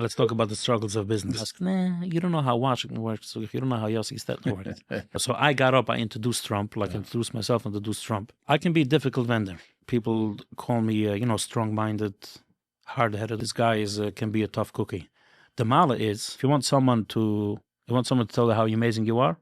Let's talk about the struggles of business. Nah, you don't know how Washington works. So if you don't know how Yossi Gestetner works. So I got up, I introduced Trump, introduced myself, introduced Trump. I can be a difficult vendor. People call me, strong-minded, hard-headed. This guy can be a tough cookie. The mala is, if you want someone to tell you how amazing you are,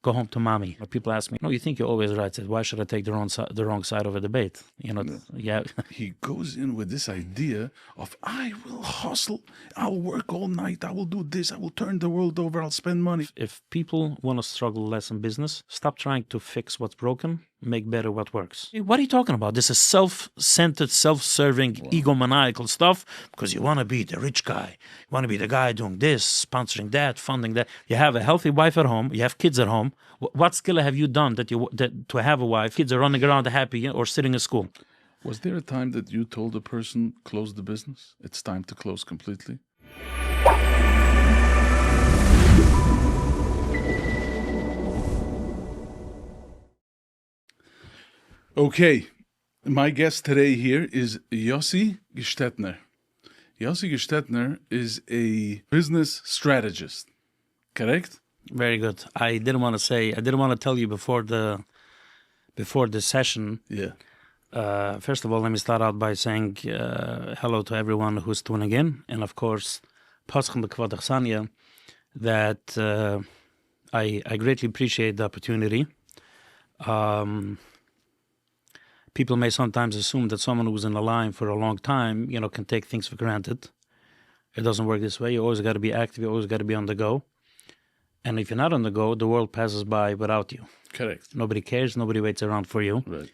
go home to mommy. People ask me, no, you think you're always right. I said, why should I take the wrong side of a debate? Yeah. He goes in with this idea of, I will hustle, I'll work all night, I will do this, I will turn the world over, I'll spend money. If people want to struggle less in business, stop trying to fix what's broken, make better what works. What are you talking about? This is self-centered, self-serving, egomaniacal stuff because you want to be the rich guy. You want to be the guy doing this, sponsoring that, funding that. You have a healthy wife at home. You have kids at home. What skill have you done to have a wife? Kids are running around happy or sitting in school. Was there a time that you told the person, close the business? It's time to close completely? Okay, my guest today here is Yossi Gestetner. Yossi Gestetner is a business strategist, correct? Very good. I didn't want to tell you before the session. Yeah. First of all, let me start out by saying hello to everyone who's tuning in, and of course, Paschem B'Kvod Chsanya, that I greatly appreciate the opportunity. People may sometimes assume that someone who's in a line for a long time, can take things for granted. It doesn't work this way. You always got to be active. You always got to be on the go. And if you're not on the go, the world passes by without you. Correct. Nobody cares. Nobody waits around for you. Right.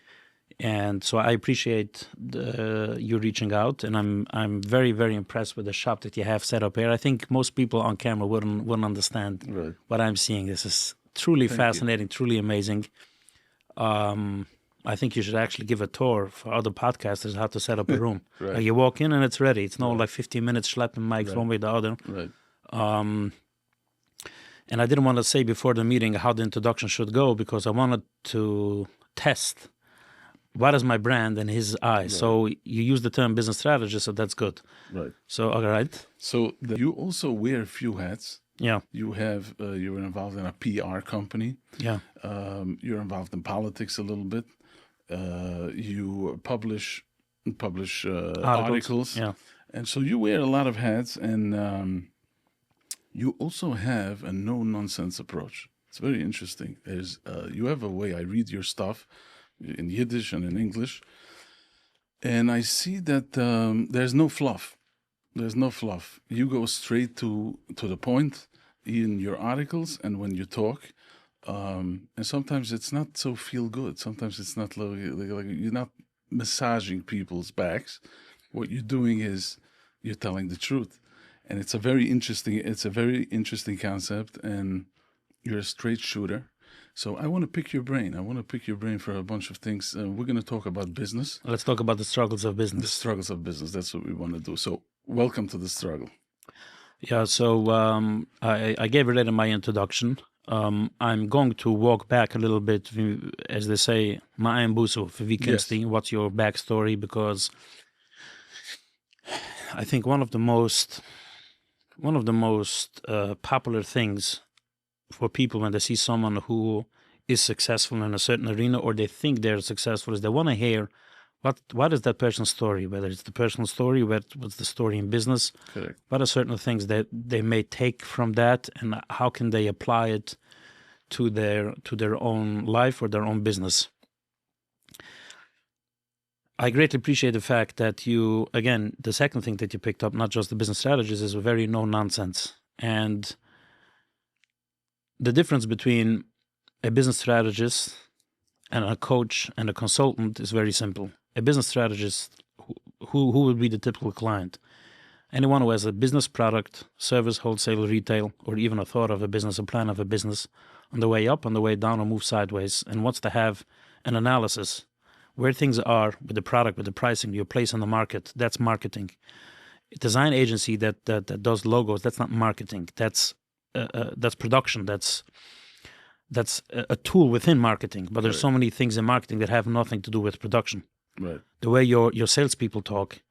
And so I appreciate you reaching out, and I'm very, very impressed with the shop that you have set up here. I think most people on camera wouldn't understand what I'm seeing. This is truly fascinating, truly amazing. I think you should actually give a tour for other podcasters how to set up a room. Right. You walk in and it's ready. It's no 15 minutes schlepping mics one way or the other. Right. And I didn't want to say before the meeting how the introduction should go because I wanted to test what is my brand in his eyes. Right. So you use the term business strategist, so that's good. Right. So, all right. So you also wear a few hats. Yeah. You have, you're involved in a PR company. Yeah. You're involved in politics a little bit. You publish articles. Yeah. And so you wear a lot of hats, and you also have a no-nonsense approach. It's very interesting. You have a way, I read your stuff in Yiddish and in English, and I see that there's no fluff. There's no fluff. You go straight to the point in your articles and when you talk. And sometimes it's not so feel good. Sometimes it's not like you're not massaging people's backs. What you're doing is you're telling the truth, and it's a very interesting concept. And you're a straight shooter. So I want to pick your brain. I want to pick your brain for a bunch of things. We're going to talk about business. Let's talk about the struggles of business. The struggles of business. That's what we want to do. So welcome to the struggle. Yeah. So I gave it in my introduction. I'm going to walk back a little bit, as they say, ma'ayim busu, what's your backstory? Because I think one of the most popular things for people when they see someone who is successful in a certain arena or they think they're successful is they want to hear what is that person's story, whether it's the personal story, what's the story in business. Correct. What are certain things that they may take from that, and how can they apply it to their own life or their own business. I greatly appreciate the fact that you, again, the second thing that you picked up, not just the business strategist, is a very no-nonsense. And the difference between a business strategist and a coach and a consultant is very simple. A business strategist, who would be the typical client? Anyone who has a business product, service, wholesale, retail, or even a thought of a business, a plan of a business, on the way up, on the way down, or move sideways, and wants to have an analysis where things are with the product, with the pricing, your place on the market. That's marketing. A design agency that does logos, that's not marketing. That's production. That's a tool within marketing. But there's so many things in marketing that have nothing to do with production. Right. The way your salespeople talk,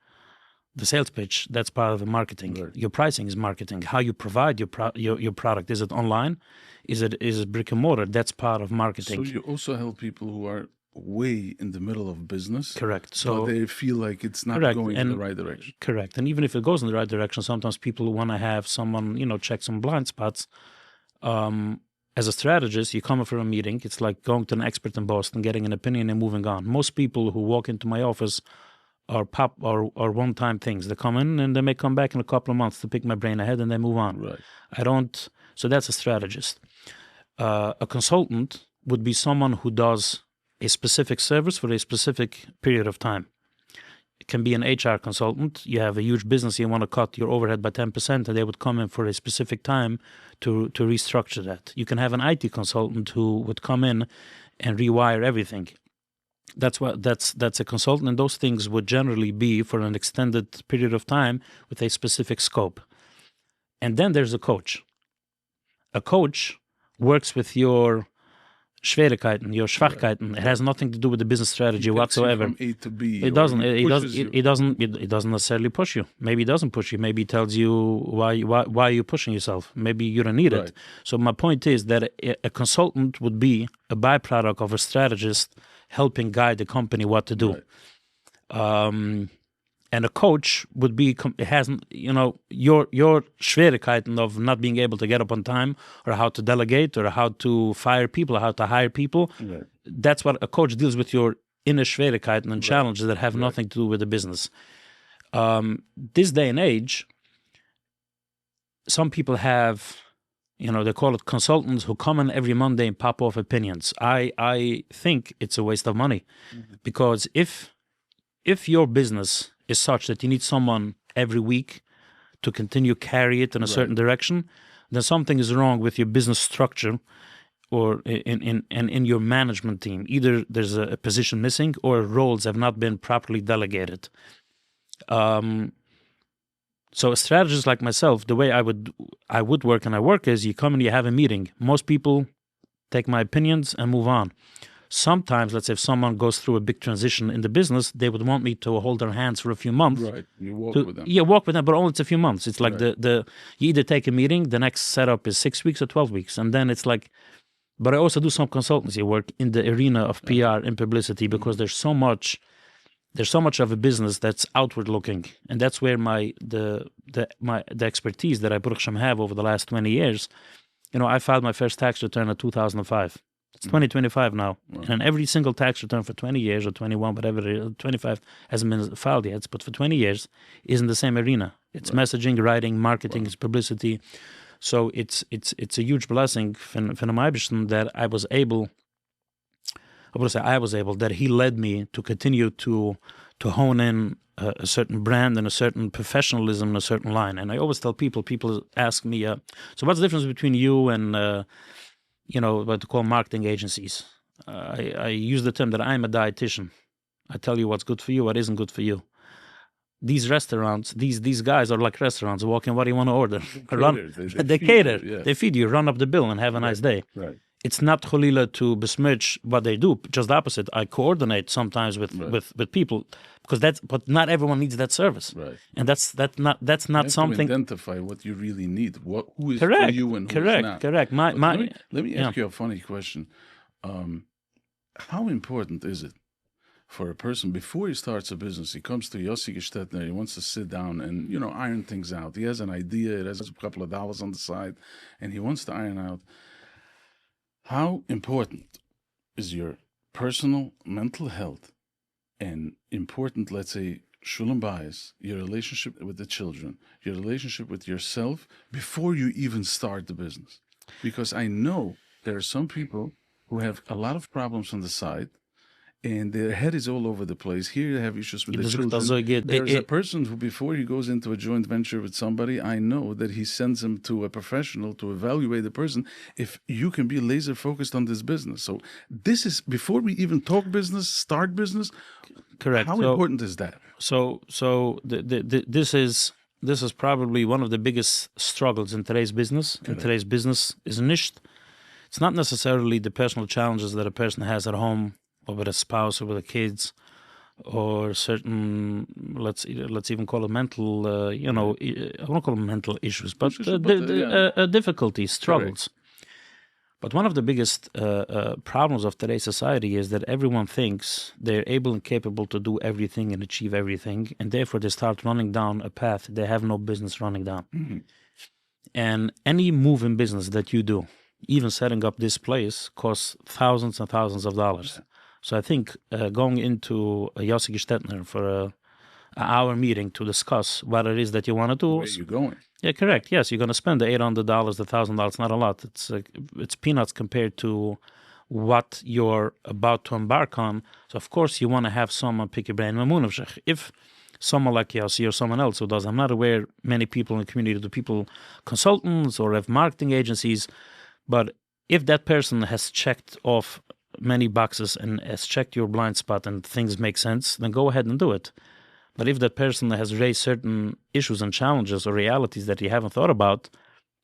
the sales pitch, that's part of the marketing. Right. Your pricing is marketing. How you provide your product. Is it online? Is it brick and mortar? That's part of marketing. So you also help people who are way in the middle of business. Correct. So but they feel like it's not going in the right direction. Correct. And even if it goes in the right direction, sometimes people want to have someone, check some blind spots. As a strategist, you come in for a meeting. It's like going to an expert in Boston, getting an opinion and moving on. Most people who walk into my office are one-time things. They come in and they may come back in a couple of months to pick my brain ahead and they move on. Right. So that's a strategist. A consultant would be someone who does a specific service for a specific period of time. It can be an HR consultant. You have a huge business, you want to cut your overhead by 10%, and they would come in for a specific time to restructure that. You can have an IT consultant who would come in and rewire everything. That's a consultant, and those things would generally be for an extended period of time with a specific scope. And then there's a coach. A coach works with your Schwierigkeiten, your Schwachkeiten. It has nothing to do with the business strategy whatsoever. From A to B. It doesn't necessarily push you. Maybe it doesn't push you. Maybe it tells you why are you pushing yourself. Maybe you don't need it. So my point is that a consultant would be a byproduct of a strategist helping guide the company what to do. Right. And a coach would be, your Schwierigkeiten of not being able to get up on time, or how to delegate, or how to fire people, or how to hire people. Right. That's what a coach deals with, your inner Schwierigkeiten and challenges that have nothing to do with the business. This day and age, some people have, they call it consultants who come in every Monday and pop off opinions. I think it's a waste of money, because if your business is such that you need someone every week to continue carry it in a certain direction, then something is wrong with your business structure or in your management team. Either there's a position missing or roles have not been properly delegated. So a strategist like myself, the way I would work, and I work, is you come and you have a meeting. Most people take my opinions and move on. Sometimes, let's say if someone goes through a big transition in the business, they would want me to hold their hands for a few months. Right, you walk with them. Yeah, walk with them, but only it's a few months. It's like you either take a meeting, the next setup is 6 weeks or 12 weeks. And then it's like, but I also do some consultancy work in the arena of PR and publicity, because there's so much of a business that's outward looking. And that's where the expertise that I Baruch Hashem have over the last 20 years. I filed my first tax return in 2005. It's 2025 now. Wow. And every single tax return for 20 years or 21, whatever it is, 25 hasn't been filed yet, but for 20 years is in the same arena. It's messaging, writing, marketing, it's publicity. So it's a huge blessing for my Eibishter that I was able, that he led me to continue to hone in a certain brand and a certain professionalism and a certain line. And I always tell people ask me, so what's the difference between you and what to call marketing agencies? I use the term that I'm a dietitian. I tell you what's good for you, what isn't good for you. These restaurants, these guys are like restaurants. Walk in, what do you want to order? They cater. Yeah. They feed you, run up the bill, and have a nice day. Right. It's not cholila to besmirch what they do. Just the opposite. I coordinate sometimes with people, but not everyone needs that service. Right. And that's not something. To identify what you really need. Who is for you and who is not. Correct. Let me ask you a funny question. How important is it for a person, before he starts a business, he comes to Yossi Gestetner, he wants to sit down and iron things out. He has an idea, it has a couple of dollars on the side, and he wants to iron out. How important is your personal mental health and important, let's say, shulam bayis, your relationship with the children, your relationship with yourself before you even start the business? Because I know there are some people who have a lot of problems on the side and their head is all over the place. Here they have issues with the children. There's a person who, before he goes into a joint venture with somebody, I know that he sends him to a professional to evaluate the person if you can be laser focused on this business. So this is, before we even talk business, start business. Correct. How important is that? So this is probably one of the biggest struggles in today's business. And today's business is niched. It's not necessarily the personal challenges that a person has at home, or with a spouse, or with the kids. or certain, let's even call it mental, I won't call them mental issues, but difficulties, struggles. Correct. But one of the biggest problems of today's society is that everyone thinks they're able and capable to do everything and achieve everything, and therefore they start running down a path they have no business running down. Mm-hmm. And any move in business that you do, even setting up this place, costs thousands and thousands of dollars. Yeah. So I think going into a Yossi Gestetner for an hour meeting to discuss what it is that you want to do. Where are you going? Yeah, correct. Yes, you're going to spend the $800, the $1,000. Not a lot. It's peanuts compared to what you're about to embark on. So of course you want to have someone pick your brain. If someone like Yossi or someone else who does, I'm not aware many people in the community do people consultants or have marketing agencies, but if that person has checked off many boxes and has checked your blind spot and things make sense, then go ahead and do it. But if that person has raised certain issues and challenges or realities that you haven't thought about,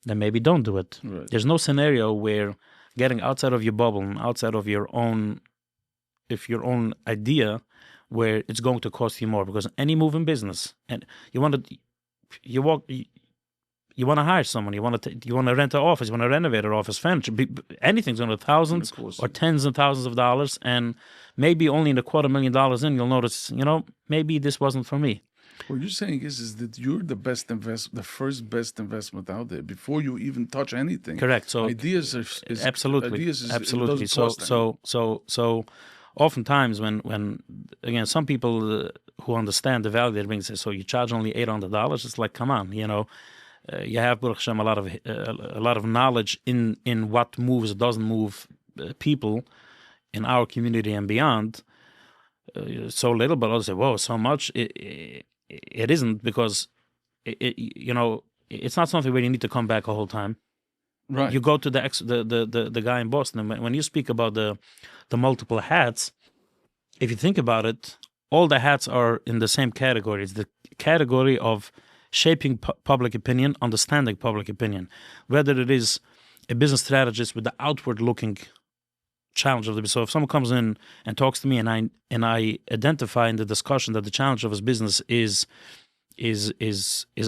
then maybe don't do it. Right. There's no scenario where getting outside of your bubble and outside of your own idea where it's going to cost you more, because any move in business, and you want to hire someone, you want to rent an office, you want to renovate an office, furniture, anything's going to thousands or tens of thousands of dollars, and maybe only in $250,000 in, you'll notice, maybe this wasn't for me. What you're saying is that you're the first best investment out there before you even touch anything. Correct. So ideas are absolutely. So oftentimes when again, some people who understand the value they bring say, so you charge only $800. It's like, come on, you have, Baruch Hashem, a lot of knowledge in what moves, doesn't move people in our community and beyond. So little, but others say, whoa, so much. It isn't, because it's not something where you need to come back a whole time. Right. You go to the guy in Boston, and when you speak about the multiple hats, if you think about it, all the hats are in the same category. It's the category of shaping public opinion, understanding public opinion, whether it is a business strategist with the outward-looking challenge of the business. So if someone comes in and talks to me, and I identify in the discussion that the challenge of his business is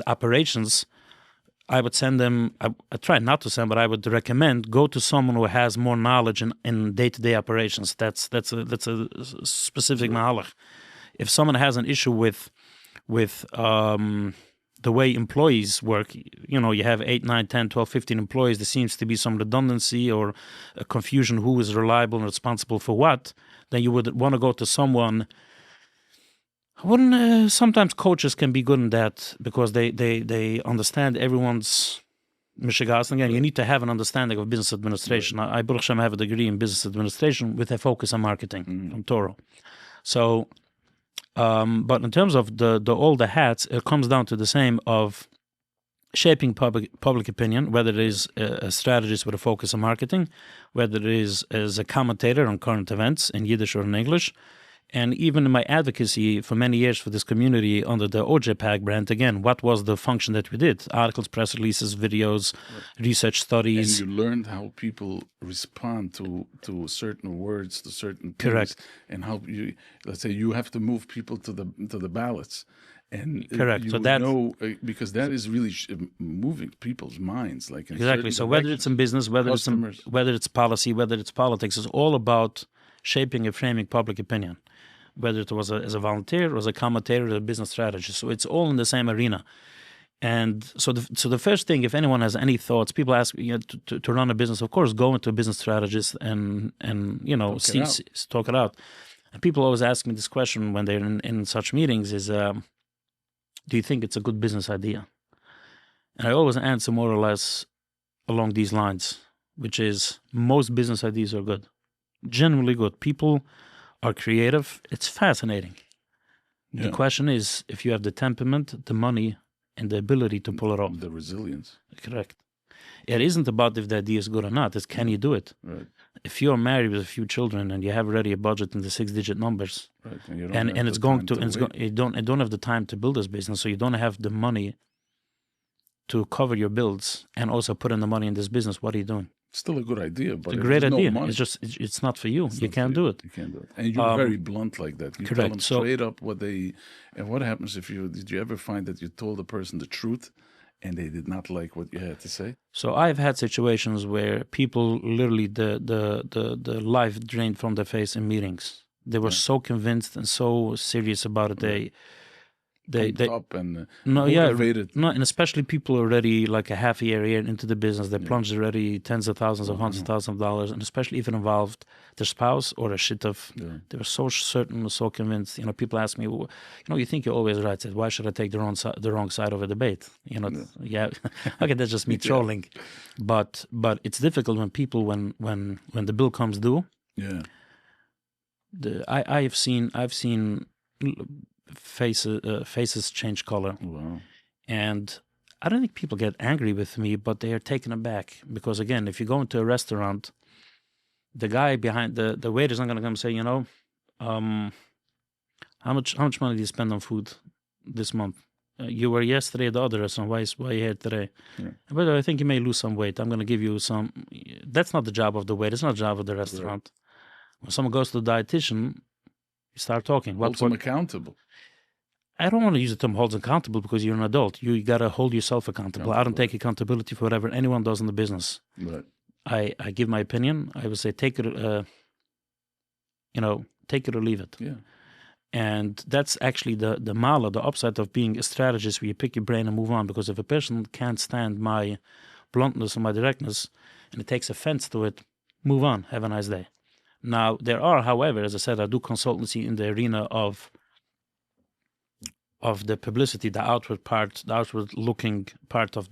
operations, I would send them. I try not to send, but I would recommend go to someone who has more knowledge in day-to-day operations. That's a specific mahalach. If someone has an issue with the way employees work, you have 8, 9, 10, 12, 15 employees. There seems to be some redundancy or a confusion who is reliable and responsible for what. Then you would want to go to someone. Sometimes coaches can be good in that because they understand everyone's mishigas. Again, you need to have an understanding of business administration. Right. I Baruch Hashem, have a degree in business administration with a focus on marketing from Torah. So. But in terms of all the hats, it comes down to the same of shaping public opinion, whether it is a strategist with a focus on marketing, whether it is as a commentator on current events in Yiddish or in English, and even in my advocacy for many years for this community under the OJPAG brand, again, what was the function that we did? Articles, press releases, videos, research studies. And you learned how people respond to certain words, to certain things. Correct. And how let's say you have to move people to the ballots. And correct. So that because that is really moving people's minds, like in exactly. So whether it's in business, whether it's policy, whether it's politics, it's all about shaping and framing public opinion. Whether it was as a volunteer or as a commentator or a business strategist. So it's all in the same arena. And so the first thing, if anyone has any thoughts, people ask to run a business, of course, go into a business strategist and talk it out. And people always ask me this question when they're in such meetings is, do you think it's a good business idea? And I always answer more or less along these lines, which is most business ideas are good. Genuinely good. People are creative. It's fascinating. Yeah. The question is if you have the temperament, the money, and the ability to pull it off. The resilience. Correct. It isn't about if the idea is good or not. It's can you do it? Right. If you're married with a few children and you have already a budget in the 6-digit numbers, right. and it's going to you don't have the time to build this business, so you don't have the money to cover your bills and also put in the money in this business. What are you doing? Still a good idea, but It's a great there's idea. No money, it's just it's not for you. You not can't for do it. You can't do it. And you're very blunt like that. You tell correct. them So- straight up what they. And what happens if did you ever find that you told the person the truth and they did not like what you had to say? So I've had situations where people literally the life drained from their face in meetings. They were so convinced and so serious about it. They up and motivated. And especially people already like a half a year into the business. They plunged already tens of thousands of hundreds of thousands of dollars, and especially if it involved their spouse or a shit of. They were so certain, so convinced. People ask me, well, you think you're always right. I said, why should I take the wrong side of a debate? Okay, that's just me trolling. But it's difficult when people when the bill comes due. Yeah. I've seen faces change color. Wow. And I don't think people get angry with me, but they are taken aback because, again, if you go into a restaurant, the guy behind the waiter's not going to come and say, how much money do you spend on food this month? You were yesterday at the other restaurant. Why are you here today? Yeah. But I think you may lose some weight. I'm going to give you some. That's not the job of the waiter. It's not the job of the restaurant. Right. When someone goes to the dietitian, you start talking. Hold them accountable. I don't want to use the term holds accountable because you're an adult. You got to hold yourself accountable. I don't take accountability for whatever anyone does in the business. Right. I give my opinion. I would say take it, take it or leave it. Yeah. And that's actually the mala, the upside of being a strategist where you pick your brain and move on. Because if a person can't stand my bluntness or my directness and it takes offense to it, move on. Have a nice day. Now, there are, however, as I said, I do consultancy in the arena of the publicity, the outward part, the outward-looking part of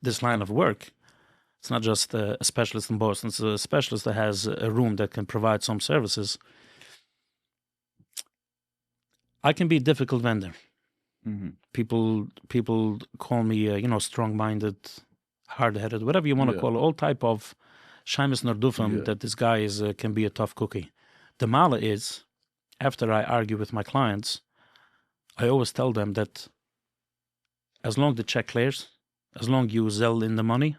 this line of work. It's not just a specialist in Boston. It's a specialist that has a room that can provide some services. I can be a difficult vendor. Mm-hmm. People call me, strong-minded, hard-headed, whatever you want to call it, all type of shaimis nordufim that this guy can be a tough cookie. The mala is, after I argue with my clients, I always tell them that as long as the check clears, as long as you sell in the money,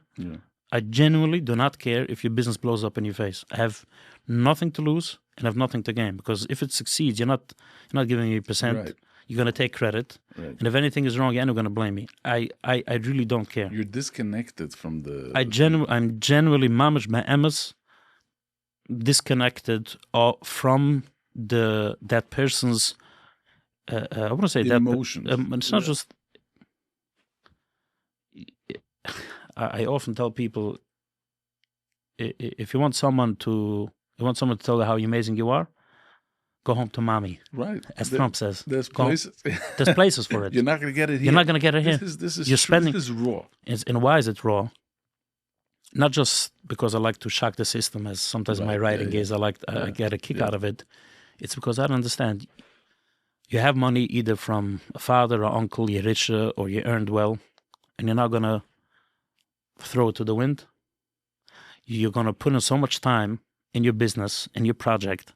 I genuinely do not care if your business blows up in your face. I have nothing to lose and have nothing to gain, because if it succeeds, you're not giving me a percent. Right. You're going to take credit. Right. And if anything is wrong, you're not going to blame me. I really don't care. You're disconnected from the... I'm genuinely mamish ma'emes disconnected from that person's I want to say that emotions. It's not just. I often tell people, if you want someone to tell you how amazing you are, go home to mommy. Right. As Trump says. There's places. There's places for it. You're not going to get it here. You're not going to get it here. This is You're spending. This is raw. And why is it raw? Not just because I like to shock the system, as sometimes my writing is. I get a kick out of it. It's because I don't understand. You have money either from a father or uncle, you're rich or you earned well, and you're not going to throw it to the wind. You're going to put in so much time in your business, in your project,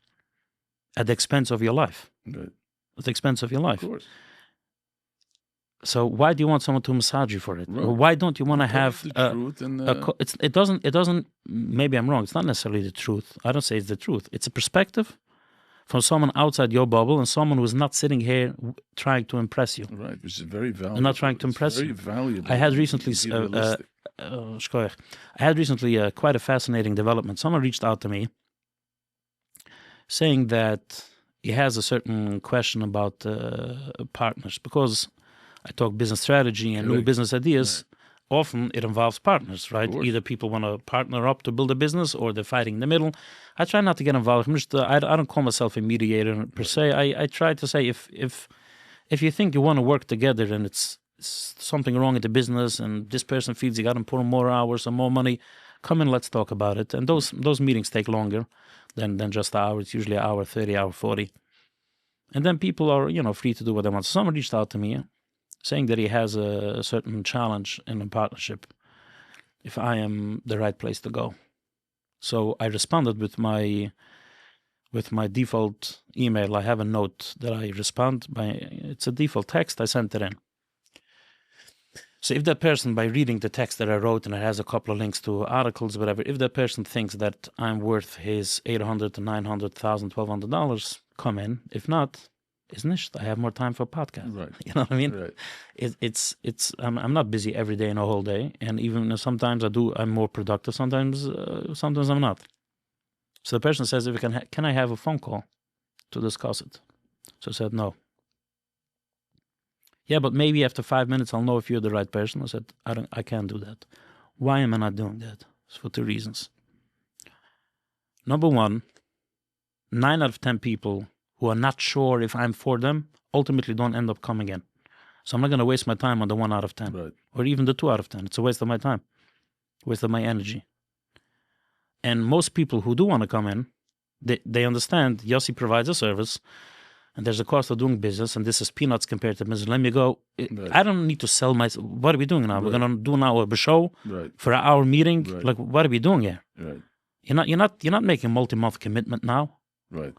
at the expense of your life. Right. At the expense of your life. Of course. So why do you want someone to massage you for it? Right. Or why don't you want to have the truth and it doesn't maybe I'm wrong. It's not necessarily the truth. I don't say it's the truth. It's a perspective from someone outside your bubble and someone who's not sitting here trying to impress you. Right, which is very valuable. I'm not trying to impress you. Very valuable. I had recently quite a fascinating development. Someone reached out to me saying that he has a certain question about partners, because I talk business strategy and new business ideas. Right. Often it involves partners, right? Either people want to partner up to build a business or they're fighting in the middle. I try not to get involved. I don't call myself a mediator per se. I try to say if you think you want to work together and it's something wrong in the business and this person feels you got to put in more hours and more money, come in, let's talk about it. And those meetings take longer than just an hour. It's usually an hour 30, hour 40. And then people are, free to do what they want. So someone reached out to me saying that he has a certain challenge in a partnership, if I am the right place to go. So I responded with my default email. I have a note that I respond by. It's a default text. I sent it in. So if that person, by reading the text that I wrote, and it has a couple of links to articles, whatever, if that person thinks that I'm worth his $800 to $900, $1,200, come in. If not, it's nicht. I have more time for a podcast. Right. You know what I mean? Right. I'm not busy every day and a whole day, and even sometimes I'm more productive. Sometimes I'm not. So the person says, "If can I have a phone call to discuss it?" So I said, "No." Yeah, but maybe after 5 minutes I'll know if you're the right person. I said, I can't do that. Why am I not doing that? It's for 2 reasons. Number one, 9 out of 10 people who are not sure if I'm for them ultimately don't end up coming in. So I'm not going to waste my time on the 1 out of 10, Right. or even the 2 out of 10. It's a waste of my time, waste of my energy. And most people who do want to come in, they understand Yossi provides a service, and there's a cost of doing business, and this is peanuts compared to business. Let me go. Right. I don't need to sell myself. What are we doing now? Right. We're gonna do now a show Right. for an hour meeting. Right. Like, what are we doing here? Right. You're not making multi-month commitment now. Right.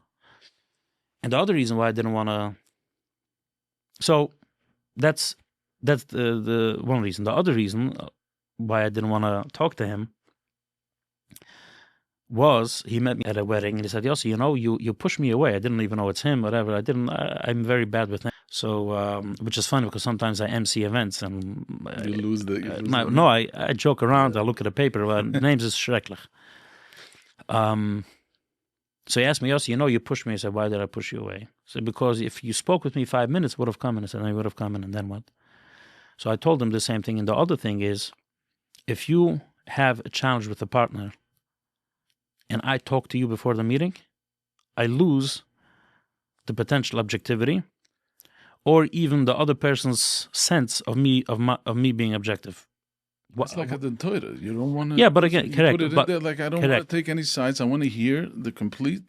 And the other reason why I didn't want to. So that's the one reason. The other reason why I didn't want to talk to him was he met me at a wedding and he said, "Yossi, you pushed me away. I didn't even know it's him, whatever. I'm very bad with names." So, which is funny because sometimes I MC events and You lose the. I joke around. I look at the paper. Names is schrecklich. So he asked me, "Yossi, you pushed me." I said, "Why did I push you away?" I said, "Because if you spoke with me 5 minutes, would have come in." I said, "I would have come in, and then what?" So I told him the same thing. And the other thing is, if you have a challenge with a partner, and I talk to you before the meeting, I lose the potential objectivity, or even the other person's sense of me being objective. It's like at the Torah. You don't want to. Yeah, but again, correct. Put it But, in there, like I don't want to take any sides. I want to hear the complete.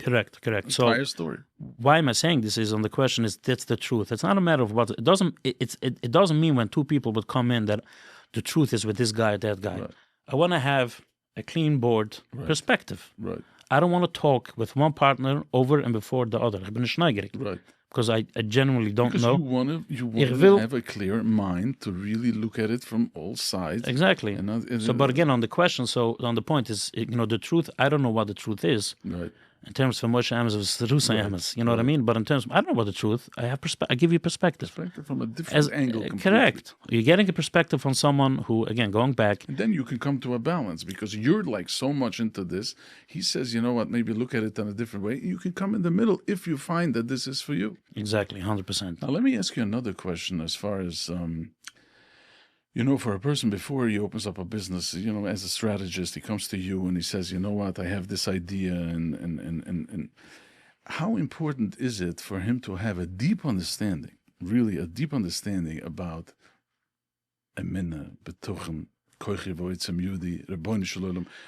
Correct. Entire story. Why am I saying this? Is on the question is that's the truth. It's not a matter of what it doesn't. It doesn't mean when 2 people would come in that the truth is with this guy or that guy. Right. I want to have a clean board perspective. Right. I don't want to talk with one partner over and before the other. Ich bin nicht neugierig. Right. Because I genuinely don't because know. You want to have a clear mind to really look at it from all sides. Exactly. But again, on the question, on the point is, the truth, I don't know what the truth is. Right. In terms of Moshe Amos of Jerusa Amos, you know what I mean? But in terms, I don't know what the truth. I give you perspective. Perspective from a different angle. Correct. You're getting a perspective from someone who, again, going back. And then you can come to a balance because you're like so much into this. He says, you know what, maybe look at it in a different way. You can come in the middle if you find that this is for you. Exactly, 100%. Now, let me ask you another question as far as, for a person before he opens up a business, as a strategist, he comes to you and he says, you know what, I have this idea and how important is it for him to have a deep understanding, really a deep understanding about Eminna, Betuchen,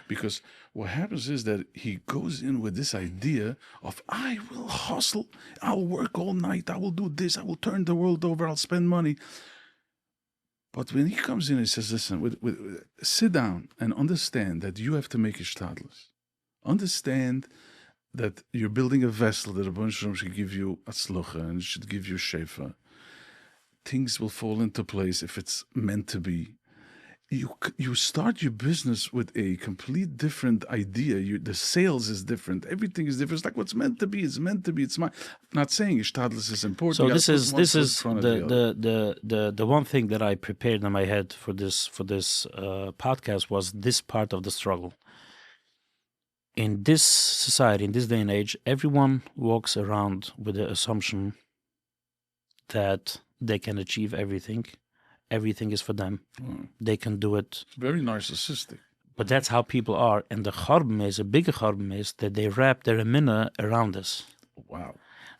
because what happens is that he goes in with this idea of I will hustle, I'll work all night, I will do this, I will turn the world over, I'll spend money. But when he comes in and says, listen, sit down and understand that you have to make a shtadlis. Understand that you're building a vessel that a bunch of them should give you atzlocha and it should give you shefa. Things will fall into place if it's meant to be. You start your business with a complete different idea. The sales is different. Everything is different. It's like what's meant to be is meant to be. It's I'm not saying ishtadlis is important. So this is the one thing that I prepared in my head for this podcast was this part of the struggle. In this society, in this day and age, everyone walks around with the assumption that they can achieve everything. Everything is for them. They can do it. It's very narcissistic. But that's how people are. And the bigger charbim is that they wrap their emina around us. Wow.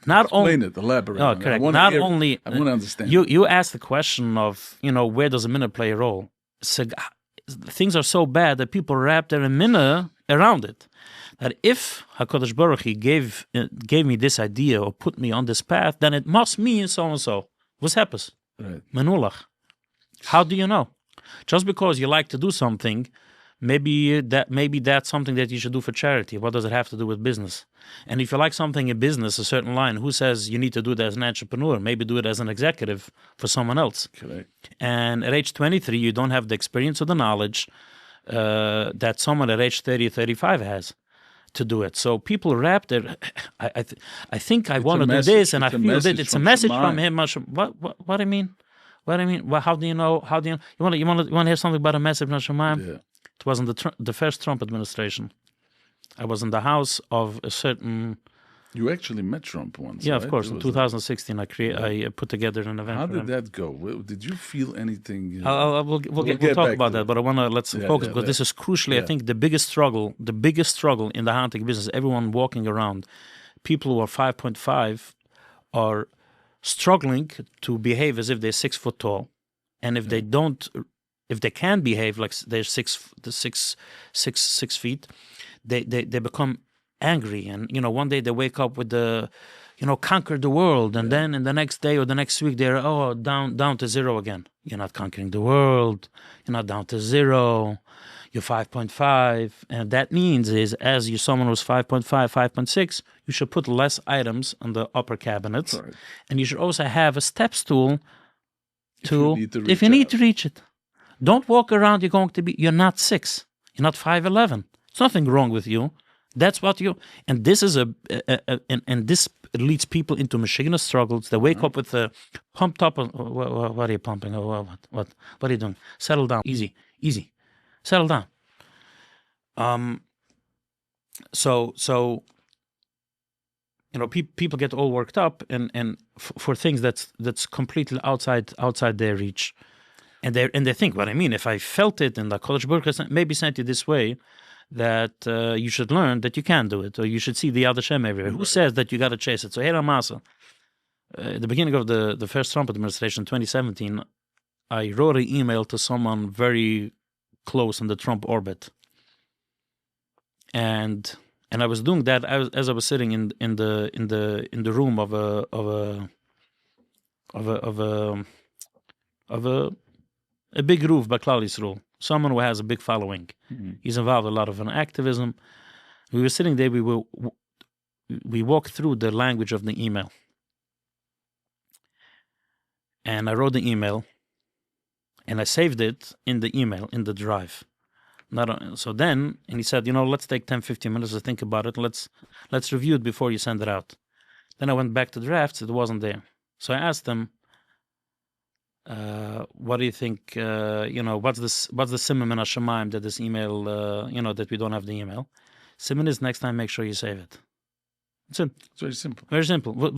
Elaborate. Oh, correct. I want to understand. You asked the question of, where does emina play a role? So, things are so bad that people wrap their emina around it. That if HaKadosh Baruch Hu gave me this idea or put me on this path, then it must mean so and so. What happens? Right. Menulach. How do you know? Just because you like to do something, maybe that's something that you should do for charity. What does it have to do with business? And if you like something in business, a certain line, who says you need to do it as an entrepreneur? Maybe do it as an executive for someone else. Correct. And at age 23, you don't have the experience or the knowledge that someone at age 30 or 35 has to do it. So people wrap their, I think I want to do this, and I feel that it's a message from him. What I mean? What I mean? Well, how do you know? You want to hear something about a message from Shemaim? Yeah. It was in the first Trump administration. I was in the house of a certain. You actually met Trump once. Yeah, right? of course. In 2016, I put together an event. How did that go? Did you feel anything? We'll talk about that, but I want to let's focus because this is crucially. I think the biggest struggle in the hunting business. Everyone walking around, people who are 5.5 are struggling to behave as if they're 6 foot tall, and if they don't, if they can behave like they're 6 feet, they become angry, and one day they wake up with the conquer the world, and then in the next day or the next week they're down to zero again. You're not conquering the world, you're not down to zero, you're 5.5, and that means is as you're someone who's 5.5, 5.6, you should put less items on the upper cabinets, right. And you should also have a step stool if you need to reach it. Don't walk around you're not 6, you're not 5'11". There's nothing wrong with you. That's what and this is and this leads people into Michigan struggles. They wake up with a pumped up. What are you pumping? What are you doing? Settle down. Easy. Settle down. So people get all worked up and for things that's completely outside their reach, and they think, what I mean, if I felt it in the college book, maybe sent you this way, that you should learn that you can do it, or you should see the other Shem everywhere. Who says that you got to chase it? So here, Maaser, at the beginning of the first Trump administration, 2017, I wrote an email to someone very close in the Trump orbit, and I was doing that as I was sitting in the room of a big roof by Klal Yisrael. Someone who has a big following. Mm-hmm. He's involved in a lot of activism. We were sitting there. We walked through the language of the email, and I wrote the email, and I saved it in the email in the drive. So then, and he said, let's take 10-15 minutes to think about it. Let's review it before you send it out. Then I went back to drafts. It wasn't there. So I asked him, what do you think? What's the simon Hashemayim that this email? That we don't have the email. Simon is next time. Make sure you save it. That's it. It's very simple. Very simple.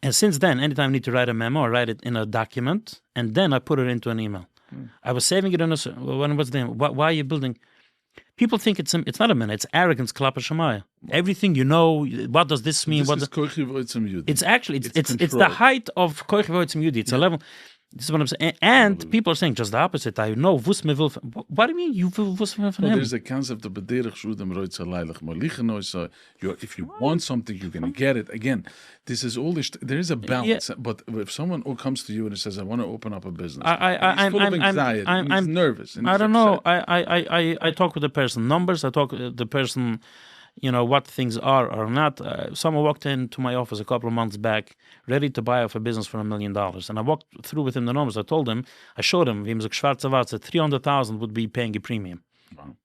And since then, anytime I need to write a memo, I write it in a document, and then I put it into an email. I was saving it in what's the name? Why are you building? People think it's not a minute. It's arrogance, klapa shemaya. Everything what does this mean? It's actually it's the height of koich v'otzim yudi. It's a level. This is what I'm saying. And people are saying just the opposite. I know, what do you mean you will from him? There's a concept of if you want something, you're going to get it. Again, this is all there is a balance. Yeah. But if someone comes to you and says, I want to open up a business, he's full of anxiety, he's nervous. I don't know. I talk with the person numbers. I talk with the person, what things are or not. Someone walked into my office a couple of months back, ready to buy off a business for $1 million. And I walked through with him the numbers. I showed him, that 300,000 would be paying a premium. Wow.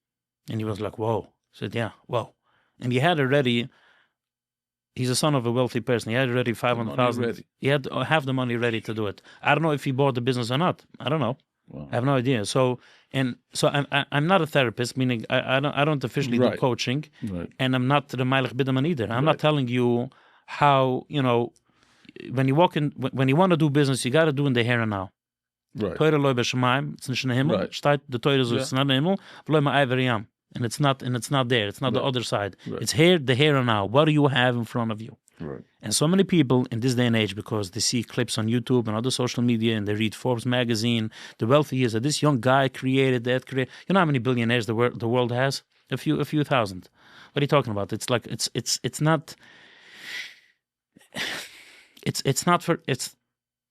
And he was like, whoa. I said, yeah, whoa. And he had already, he's a son of a wealthy person. He had already 500,000. He had half the money ready to do it. I don't know if he bought the business or not. I don't know. Wow. I have no idea. So I'm not a therapist, meaning I don't officially do coaching, and I'm not the Meilich Bidaman either. I'm not telling you how when you want to do business, you got to do in the here and now. Teure loy b'shamayim, it's nicht in the Himmel. Steht the Teure so it's not in the Himmel. V'loy ma'ayver yam, and it's not there. It's not the other side. It's the here and now. What do you have in front of you? Right. And so many people in this day and age, because they see clips on YouTube and other social media, and they read Forbes magazine, the wealthy is that this young guy created that. You know how many billionaires the world has? A few thousand. What are you talking about? It's like it's not. It's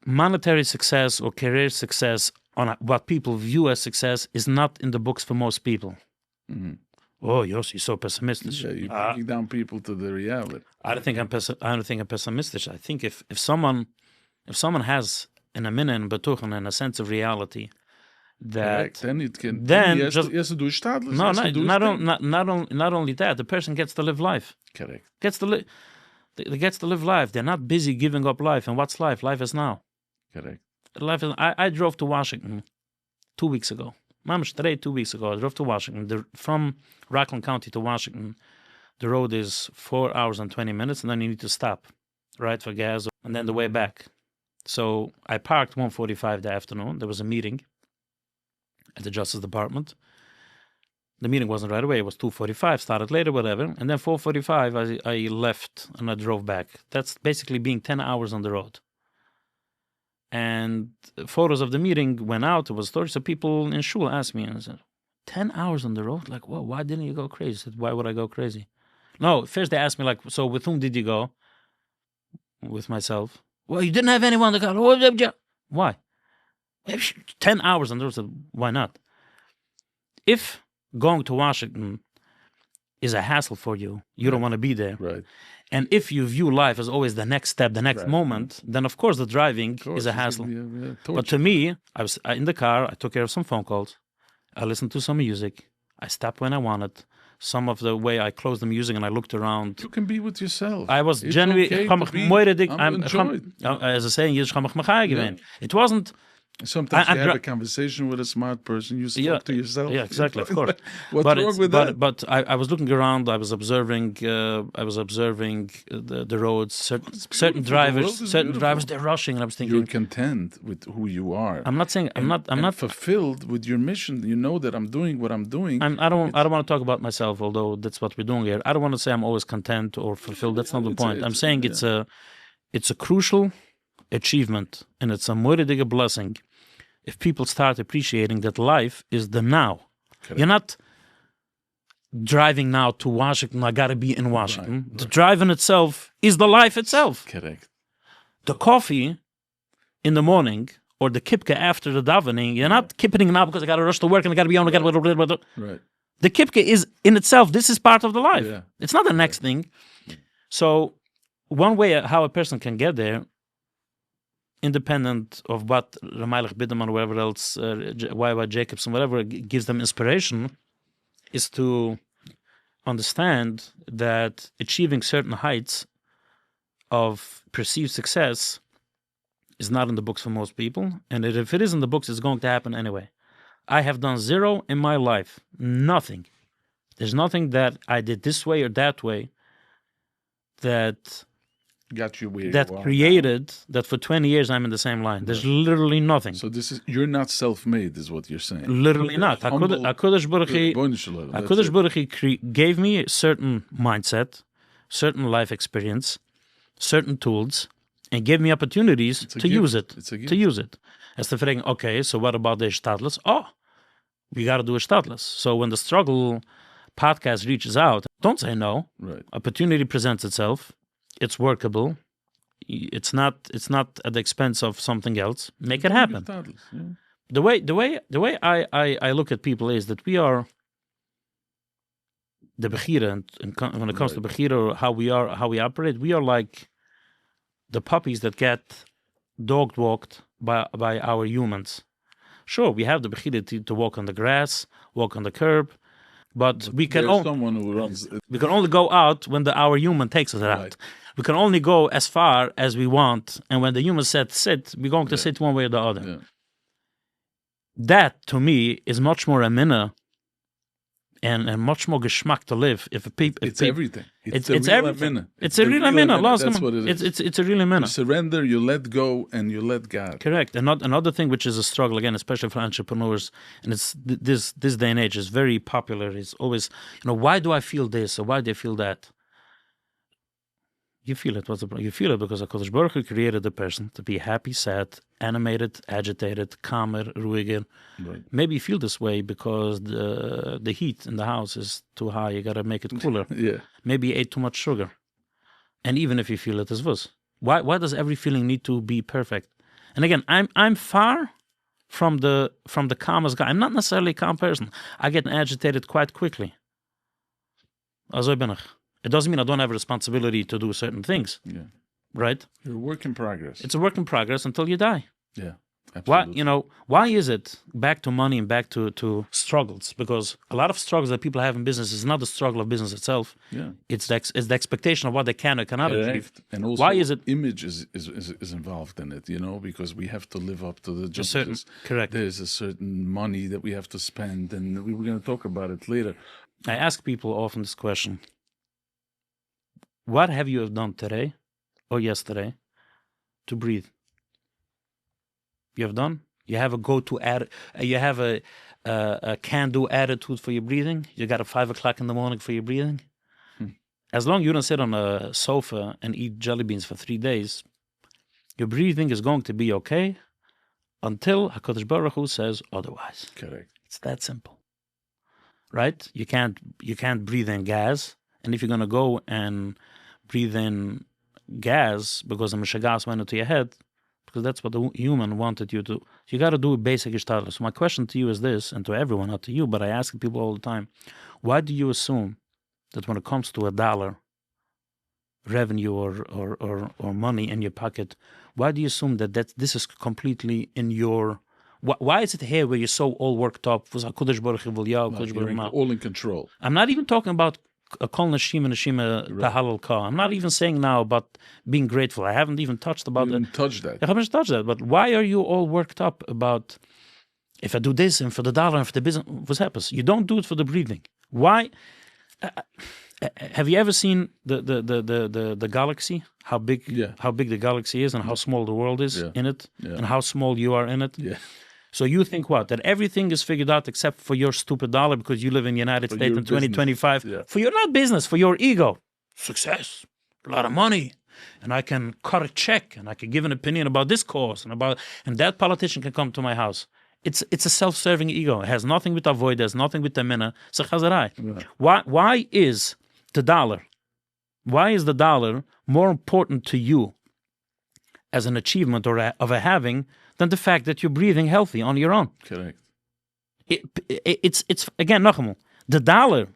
monetary success or career success on what people view as success is not in the books for most people. Oh, Yossi, so pessimistic. Yeah, you're bringing down people to the reality. I don't think I'm pessimistic. I think if someone has an amin and betuchen and a sense of reality, that correct. Then it can. Then Yes, just to do stadlis. no, not only that, the person gets to live life. Correct. Gets to live life. They're not busy giving up life. And what's life? Life is now. Correct. Life is. I drove to Washington 2 weeks ago. Mamish today, 2 weeks ago, I drove to Washington. From Rockland County to Washington, the road is 4 hours and 20 minutes, and then you need to stop, right, for gas, and then the way back. So I parked 1:45 the afternoon. There was a meeting at the Justice Department. The meeting wasn't right away. It was 2:45, started later, whatever. And then 4:45, I left and I drove back. That's basically being 10 hours on the road. And photos of the meeting went out. It was stories. So people in shul asked me, and I said, 10 hours on the road? Like, well, why didn't you go crazy? I said, why would I go crazy? No, first they asked me, like, so with whom did you go? With myself. Well, you didn't have anyone to go. Why? 10 hours on the road. I said, why not? If going to Washington is a hassle for you, you don't want to be there. Right. And if you view life as always the next step, the next moment, then of course the driving is a hassle. But to me, I was in the car, I took care of some phone calls, I listened to some music, I stopped when I wanted. Some of the way I closed the music and I looked around. You can be with yourself. I was genuinely, as I say in Yiddish, it wasn't. Sometimes you have a conversation with a smart person, you talk to yourself. Yeah, exactly, of course. What's wrong with that? But I was looking around, I was observing the roads, certain drivers, they're rushing, and I was thinking, you're content with who you are. I'm not saying I'm not fulfilled with your mission. You know that I'm doing what I'm doing. I don't want to talk about myself, although that's what we're doing here. I don't want to say I'm always content or fulfilled. That's not the point. I'm saying it's a crucial achievement, and it's a moiridige blessing if people start appreciating that life is the now. Correct. You're not driving now to Washington, I gotta be in Washington. Right. The drive in itself is the life itself. Correct. The coffee in the morning or the kipke after the davening, you're not kippening now because I gotta rush to work and I gotta be on, Right. The kipke is in itself, this is part of the life. Yeah. It's not the next thing. So one way how a person can get there, independent of what Ramaylich Biderman or whatever else, Y.Y. Jacobson, whatever gives them inspiration, is to understand that achieving certain heights of perceived success is not in the books for most people. And if it is in the books, it's going to happen anyway. I have done zero in my life. Nothing. There's nothing that I did this way or that way that got you where that you are created now. That for 20 years I'm in the same line. There's literally nothing. So you're not self-made, is what you're saying. Literally not. HaKadosh Baruch Hu gave me a certain mindset, certain life experience, certain tools, and gave me opportunities to use it. As to saying, okay, so what about the Stadlis? Oh, we got to do a Stadlis. So when the Struggle podcast reaches out, don't say no. Right. Opportunity presents itself. It's workable. It's not at the expense of something else. Make it happen. The way I look at people is that we are the Bechira, and when it comes to Bechira, how we operate, we are like the puppies that get dog walked by our humans. Sure, we have the Bechira to walk on the grass, walk on the curb, but we can only go out when our human takes us out. We can only go as far as we want, and when the human said sit, we're going to sit one way or the other. Yeah. That, to me, is much more a minna and much more geschmack to live. It's everything. It's everything. It's a real minna. That's what it is. It's a real minna. You surrender, you let go, and you let God. Correct. Another thing which is a struggle, again, especially for entrepreneurs, and it's this day and age is very popular. It's always, why do I feel this or why do I feel that? You feel it. You feel it because HaKadosh Baruch Hu created the person to be happy, sad, animated, agitated, calmer, ruhiger. Right. Maybe you feel this way because the heat in the house is too high. You got to make it cooler. Yeah. Maybe you ate too much sugar. And even if you feel it as was, why does every feeling need to be perfect? And again, I'm far from the calmest guy. I'm not necessarily a calm person. I get agitated quite quickly. Also bin ich. It doesn't mean I don't have a responsibility to do certain things. Yeah. Right? You're a work in progress. It's a work in progress until you die. Yeah. Absolutely. Why is it, back to money and back to struggles? Because a lot of struggles that people have in business is not the struggle of business itself. Yeah. It's the expectation of what they can or cannot achieve. And also, why is it image is involved in it, because we have to live up to the judges. Correct. There's a certain money that we have to spend, and we were going to talk about it later. I ask people often this question: what have you done today or yesterday to breathe? You have done? You have a go-to you have a can-do attitude for your breathing? You got a 5 o'clock in the morning for your breathing? As long as you don't sit on a sofa and eat jelly beans for 3 days, your breathing is going to be okay until HaKadosh Baruch Hu says otherwise. Correct. It's that simple. Right? You can't breathe in gas, and if you're going to go and breathe in gas because a mishagas went into your head, because that's what the human wanted you to. You got to do a basic Gestetner. So my question to you is this, and to everyone, not to you, but I ask people all the time: why do you assume that when it comes to $1 revenue or money in your pocket, why do you assume that this is completely in your? Why is it here where you're so all worked up? All in control. I'm not even talking about a kol neshima tahalal ka. I'm not even saying now about being grateful. I haven't even touched about it. Touch that. I haven't touched that. But why are you all worked up about if I do this and for the dollar and for the business? What happens? You don't do it for the breathing. Why? Have you ever seen the galaxy? How big the galaxy is and how small the world is in it, and how small you are in it. Yeah. So you think what? That everything is figured out except for your stupid dollar because you live in the United States in 2025. For your not business, for your ego. Success, a lot of money. And I can cut a check and I can give an opinion about this cause and that politician can come to my house. It's a self-serving ego. It has nothing with avoid, has nothing with the minna. It's a chazarai. Why is the dollar? Why is the dollar more important to you as an achievement or of a having than the fact that you're breathing healthy on your own? Correct. It's again, Nachemel, the dollar.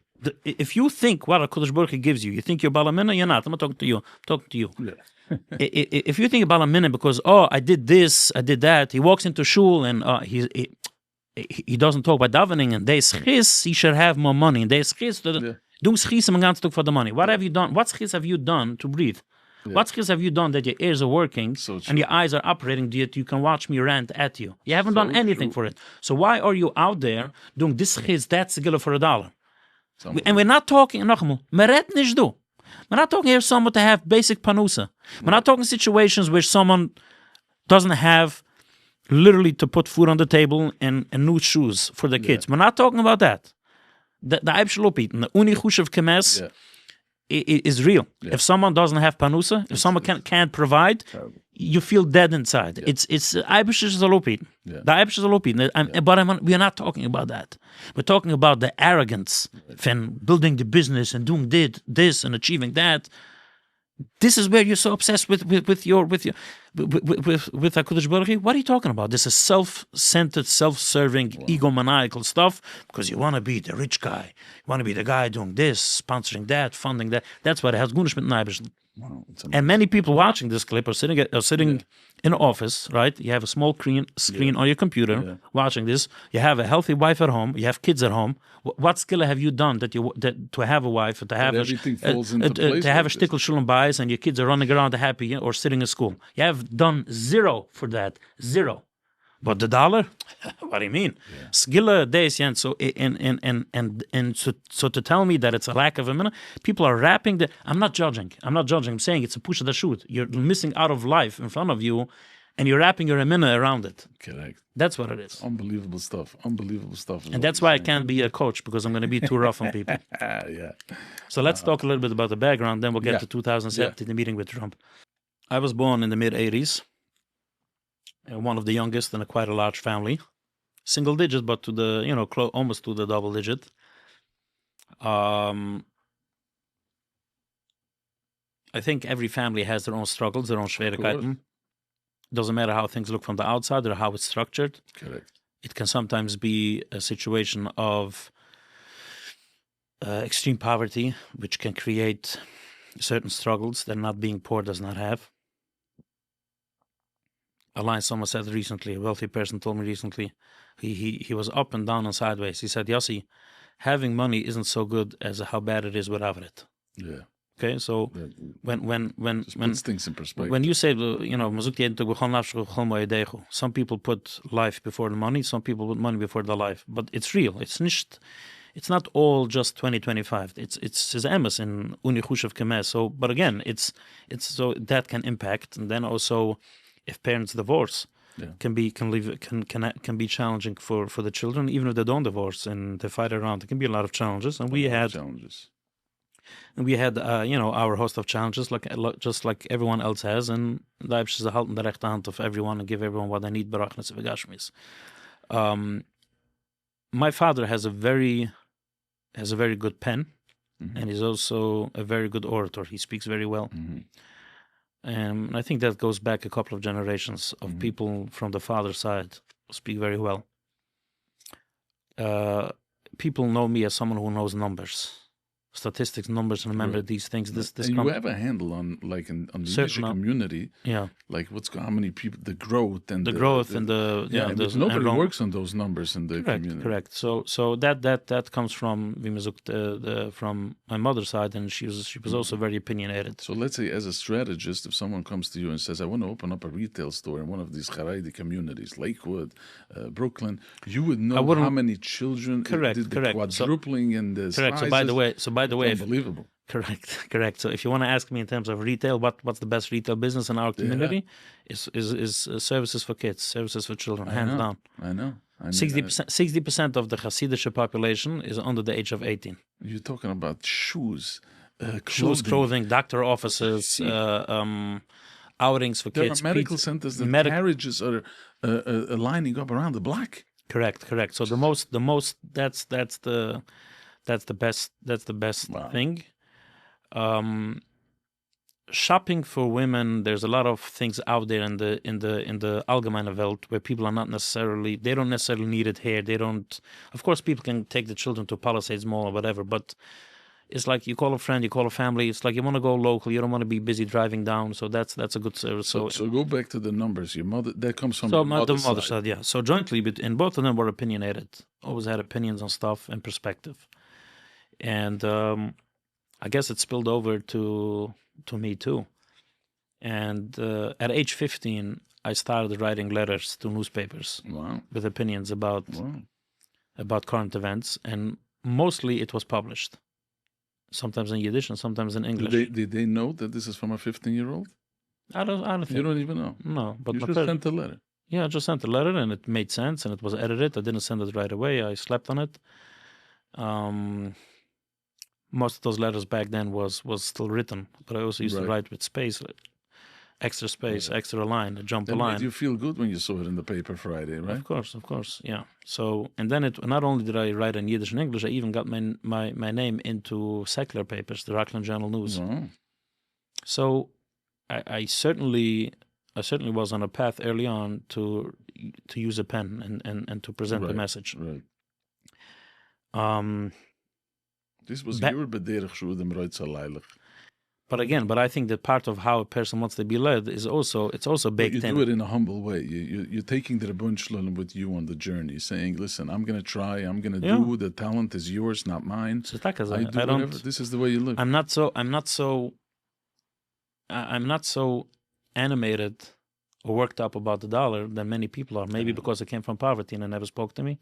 If you think what HaKadosh Baruch Hu gives you, you think you're balamina, you're not. I'm not talking to you. I'm talking to you. Yeah. If you think balamina because I did this, I did that, he walks into shul and he doesn't talk about davening and they schis, he should have more money. And they schis, do schis am ganz for the money. What have you done? What schis have you done to breathe? Yeah. What skills have you done that your ears are working and your eyes are operating that you can watch me rant at you? You haven't done anything for it. So why are you out there doing this skills, that skilla for $1? And we're not talking, meret nicht du. We're not talking here someone to have basic panusa. We're not talking situations where someone doesn't have literally to put food on the table and new shoes for the kids. We're not talking about that. The Eibshalopit and the Unichushev Kemes is real. Yeah. If someone doesn't have panusa, if someone can't provide, you feel dead inside. Yeah. It's Eibshish Zalopit. The Eibshish Zalopit. But we are not talking about that. We're talking about the arrogance from building the business and doing this and achieving that. This is where you're so obsessed with HaKadosh Baruch Hu. What are you talking about? This is self-centered, self-serving, egomaniacal stuff because you want to be the rich guy. You want to be the guy doing this, sponsoring that, funding that. That's what it has Gunish mit Neibish. And many people watching this clip are sitting in an office, right? You have a small screen on your computer watching this. You have a healthy wife at home. You have kids at home. What skill have you done that to have a wife, to have everything falls into place, to have a shtickl shulam bias, and your kids are running around happy or sitting in school? You have done zero for that, zero. But the dollar, what do you mean? Skilla days, and so so to tell me that it's a lack of a minute, people are wrapping the. I'm not judging. I'm saying it's a push of the shoot. You're missing out of life in front of you, and you're wrapping your emina around it. Correct. That's what it is. Unbelievable stuff. And that's why I can't be a coach because I'm going to be too rough on people. So let's talk a little bit about the background. Then we'll get to 2017, the meeting with Trump. I was born in the mid '80s. One of the youngest in quite a large family, single digit, but to the almost to the double digit. I think every family has their own struggles, their own schwierigkeiten. Doesn't matter how things look from the outside or how it's structured. Correct. It can sometimes be a situation of extreme poverty, which can create certain struggles that not being poor does not have. A line someone said recently, a wealthy person told me recently, he was up and down and sideways. He said, Yossi, having money isn't so good as how bad it is without it. Yeah. Okay, so when puts things in perspective. When you say, some people put life before the money, some people put money before the life, but it's real. It's not all just 2025. It's emes in unichushev kemes. So, but again, it's so that can impact, and then also if parents divorce, can be challenging for the children, even if they don't divorce and they fight around. There can be a lot of challenges, and we had our host of challenges, just like everyone else has, and the Eibsh is halten the rechte hand of everyone and give everyone what they need. My father has a very good pen, and he's also a very good orator. He speaks very well. And I think that goes back a couple of generations of people from the father's side who speak very well. People know me as someone who knows numbers. Statistics, numbers, remember these things. You have a handle on on the Yiddish community, like how many people, the growth and nobody works on those numbers in the community. Correct. So that comes from my mother's side, and she was also very opinionated. So let's say, as a strategist, if someone comes to you and says, "I want to open up a retail store in one of these Haredi communities, Lakewood, Brooklyn," you would know how many children. Correct. Quadrupling in the correct. Sizes. By the way, unbelievable. Correct. So if you want to ask me in terms of retail, what's the best retail business in our community, is services for kids, services for children, hands down. I know. 60% of the Hasidic population is under the age of 18. You're talking about shoes, clothing, doctor offices, outings for kids. There are medical centers. The carriages are lining up around the block. Correct. So the most that's the best thing. Shopping for women, there's a lot of things out there in the allgemeine Welt where people are don't necessarily need it here. Of course, people can take the children to Palisades Mall or whatever, but it's like you call a friend, you call a family. It's like you want to go local. You don't want to be busy driving down. So that's a good service. So go back to the numbers. Your mother, that comes from the mother's side. Yeah. So jointly, and both of them were opinionated. Always had opinions on stuff and perspective. And I guess it spilled over to me too. And at age 15, I started writing letters to newspapers with opinions about current events, and mostly it was published. Sometimes in Yiddish and sometimes in English. Did they know that this is from a 15-year-old? I don't think. You don't even know? No. But you just sent a letter. Yeah, I just sent a letter, and it made sense, and it was edited. I didn't send it right away. I slept on it. Most of those letters back then was still written, but I also used to write with space, extra line, a jump a line. Made you feel good when you saw it in the paper Friday, right? Of course, yeah. So, and then not only did I write in Yiddish and English, I even got my name into secular papers, the Rockland Journal News. Wow. So, I certainly was on a path early on to use a pen and to present the message. Right. This was your bederich shudim roitzalaylich. But I think that part of how a person wants to be led is also baked in. You do it in a humble way. You're taking the Rebbein Shalom with you on the journey, saying, "Listen, I'm going to try. I'm going to do. The talent is yours, not mine. I do whatever. This is the way you live." I'm not so animated or worked up about the dollar than many people are. Maybe because I came from poverty and they never spoke to me.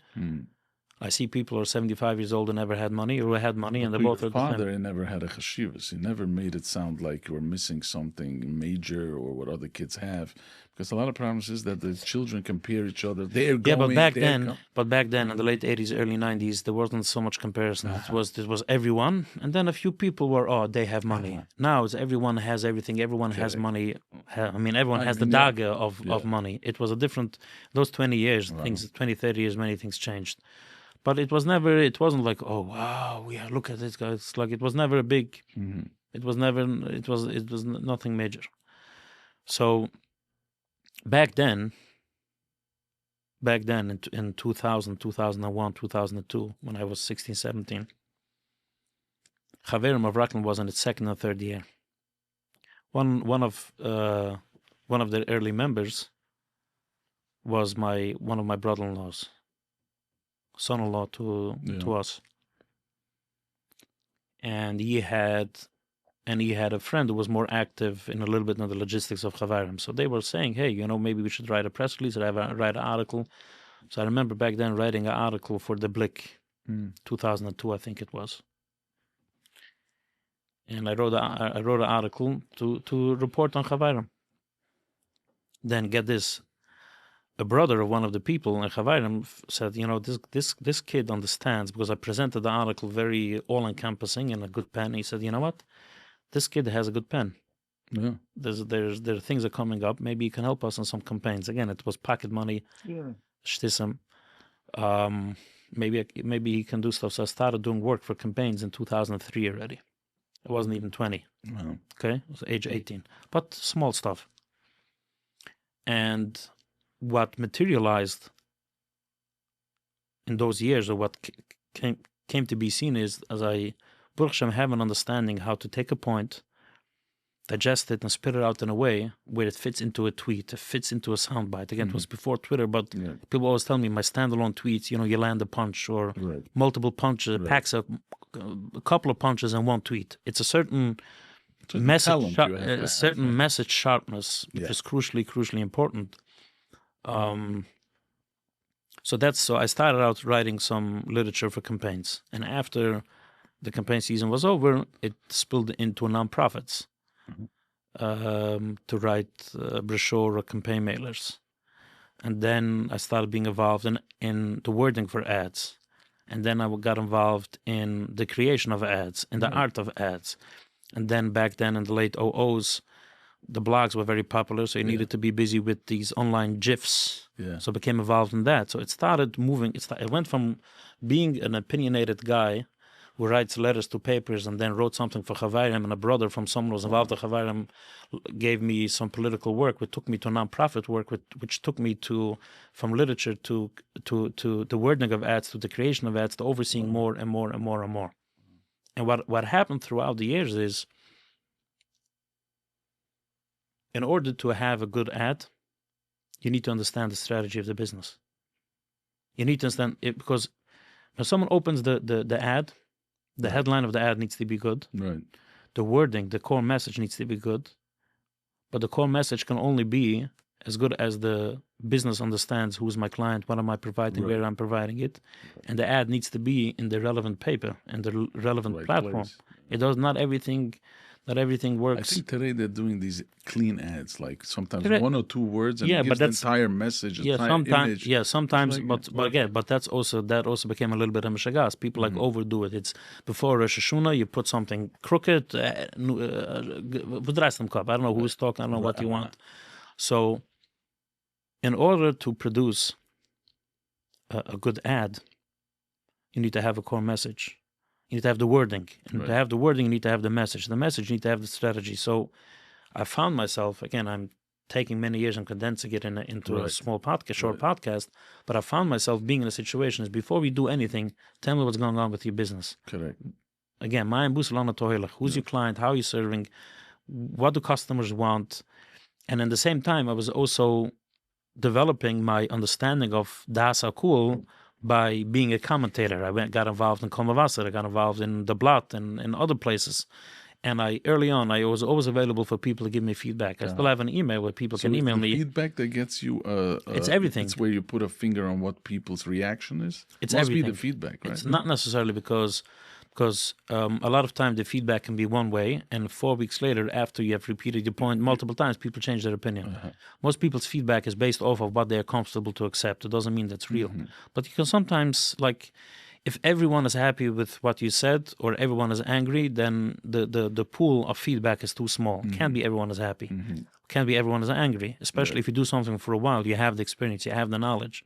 I see people who are 75 years old and never had money, or had money, and they both are the same. Your father never had a cheshivas. He never made it sound like you were missing something major or what other kids have. Because a lot of problems is that the children compare each other. But back then, in the late 80s, early 90s, there wasn't so much comparison. It was everyone, and then a few people were, they have money. Now it's everyone has everything. Everyone has money. Everyone has the daga of money. It was a different, those 20 years, 20, 30 years, many things changed. But it wasn't like, oh wow, look at this guy. It's like it was never a big. It was nothing major. So back then in 2000, 2001, 2002, when I was 16, 17, Chaverim of Rockland was in its second or third year. One of the early members was one of my brother-in-laws, son-in-law to us, and he had a friend who was more active in a little bit in the logistics of Chaverim. So they were saying, hey, maybe we should write a press release or write an article. So I remember back then writing an article for the Blick, 2002, I think it was. And I wrote an article to report on Chaverim. Then get this, a brother of one of the people in Chaverim said, this kid understands, because I presented the article very all-encompassing and a good pen. He said, you know what? This kid has a good pen. Yeah. There things are coming up. Maybe you can help us in some campaigns. Again, it was pocket money. Yeah. Shtissim. Maybe he can do stuff. So I started doing work for campaigns in 2003 already. I wasn't even 20. Wow. Okay, I was age 18. But small stuff. And what materialized in those years, or what came to be seen, is as I, Baruch Hashem, have an understanding how to take a point, digest it, and spit it out in a way where it fits into a tweet, it fits into a soundbite. Again, it was before Twitter, but people always tell me my standalone tweets, you land a punch or multiple punches, packs a couple of punches in one tweet. It's a certain message, message sharpness, which is crucially important. So I started out writing some literature for campaigns, and after the campaign season was over, it spilled into nonprofits to write brochure or campaign mailers. And then I started being involved in the wording for ads. And then I got involved in the creation of ads, in the art of ads. And then back then in the late 00s, the blogs were very popular, so you needed to be busy with these online GIFs. Yeah. So I became involved in that. So it started moving. It went from being an opinionated guy who writes letters to papers and then wrote something for Chaverim, and a brother from someone who was involved in Chaverim gave me some political work, which took me to nonprofit work, which took me from literature to the wording of ads, to the creation of ads, to overseeing more and more and more and more. And what happened throughout the years is, in order to have a good ad, you need to understand the strategy of the business. You need to understand it, because when someone opens the ad, the headline of the ad needs to be good. Right. The wording, the core message needs to be good. But the core message can only be as good as the business understands who's my client, what am I providing, where I'm providing it. And the ad needs to be in the relevant paper and the relevant platform. Place. It does not everything works. I think today they're doing these clean ads, like sometimes one or two words and gives the entire message, image. Yeah, sometimes, but that also became a little bit of mishagas. People overdo it. It's before Rosh Hashanah, you put something crooked. I don't know who's talking. I don't know what you want. So, in order to produce a good ad, you need to have a core message. You need to have the wording. And to have the wording, you need to have the message. The message, you need to have the strategy. So I found myself, again, I'm taking many years and condensing it into a small podcast, short podcast, but I found myself being in a situation is, before we do anything, tell me what's going on with your business. Correct. Again, who's your client? How are you serving? What do customers want? And at the same time, I was also developing my understanding of Das Akul by being a commentator. I got involved in Commentator, I got involved in The Blot and in other places. And early on, I was always available for people to give me feedback. I still have an email where people can email me. Feedback that gets you... it's everything. It's where you put a finger on what people's reaction is? It's everything. Must be the feedback, right? It's not necessarily because a lot of time the feedback can be one way, and 4 weeks later, after you have repeated your point multiple times, people change their opinion. Most people's feedback is based off of what they're comfortable to accept. It doesn't mean that's real. But you can sometimes, if everyone is happy with what you said or everyone is angry, then the pool of feedback is too small. Can't be everyone is happy. Can't be everyone is angry, especially if you do something for a while. You have the experience, you have the knowledge.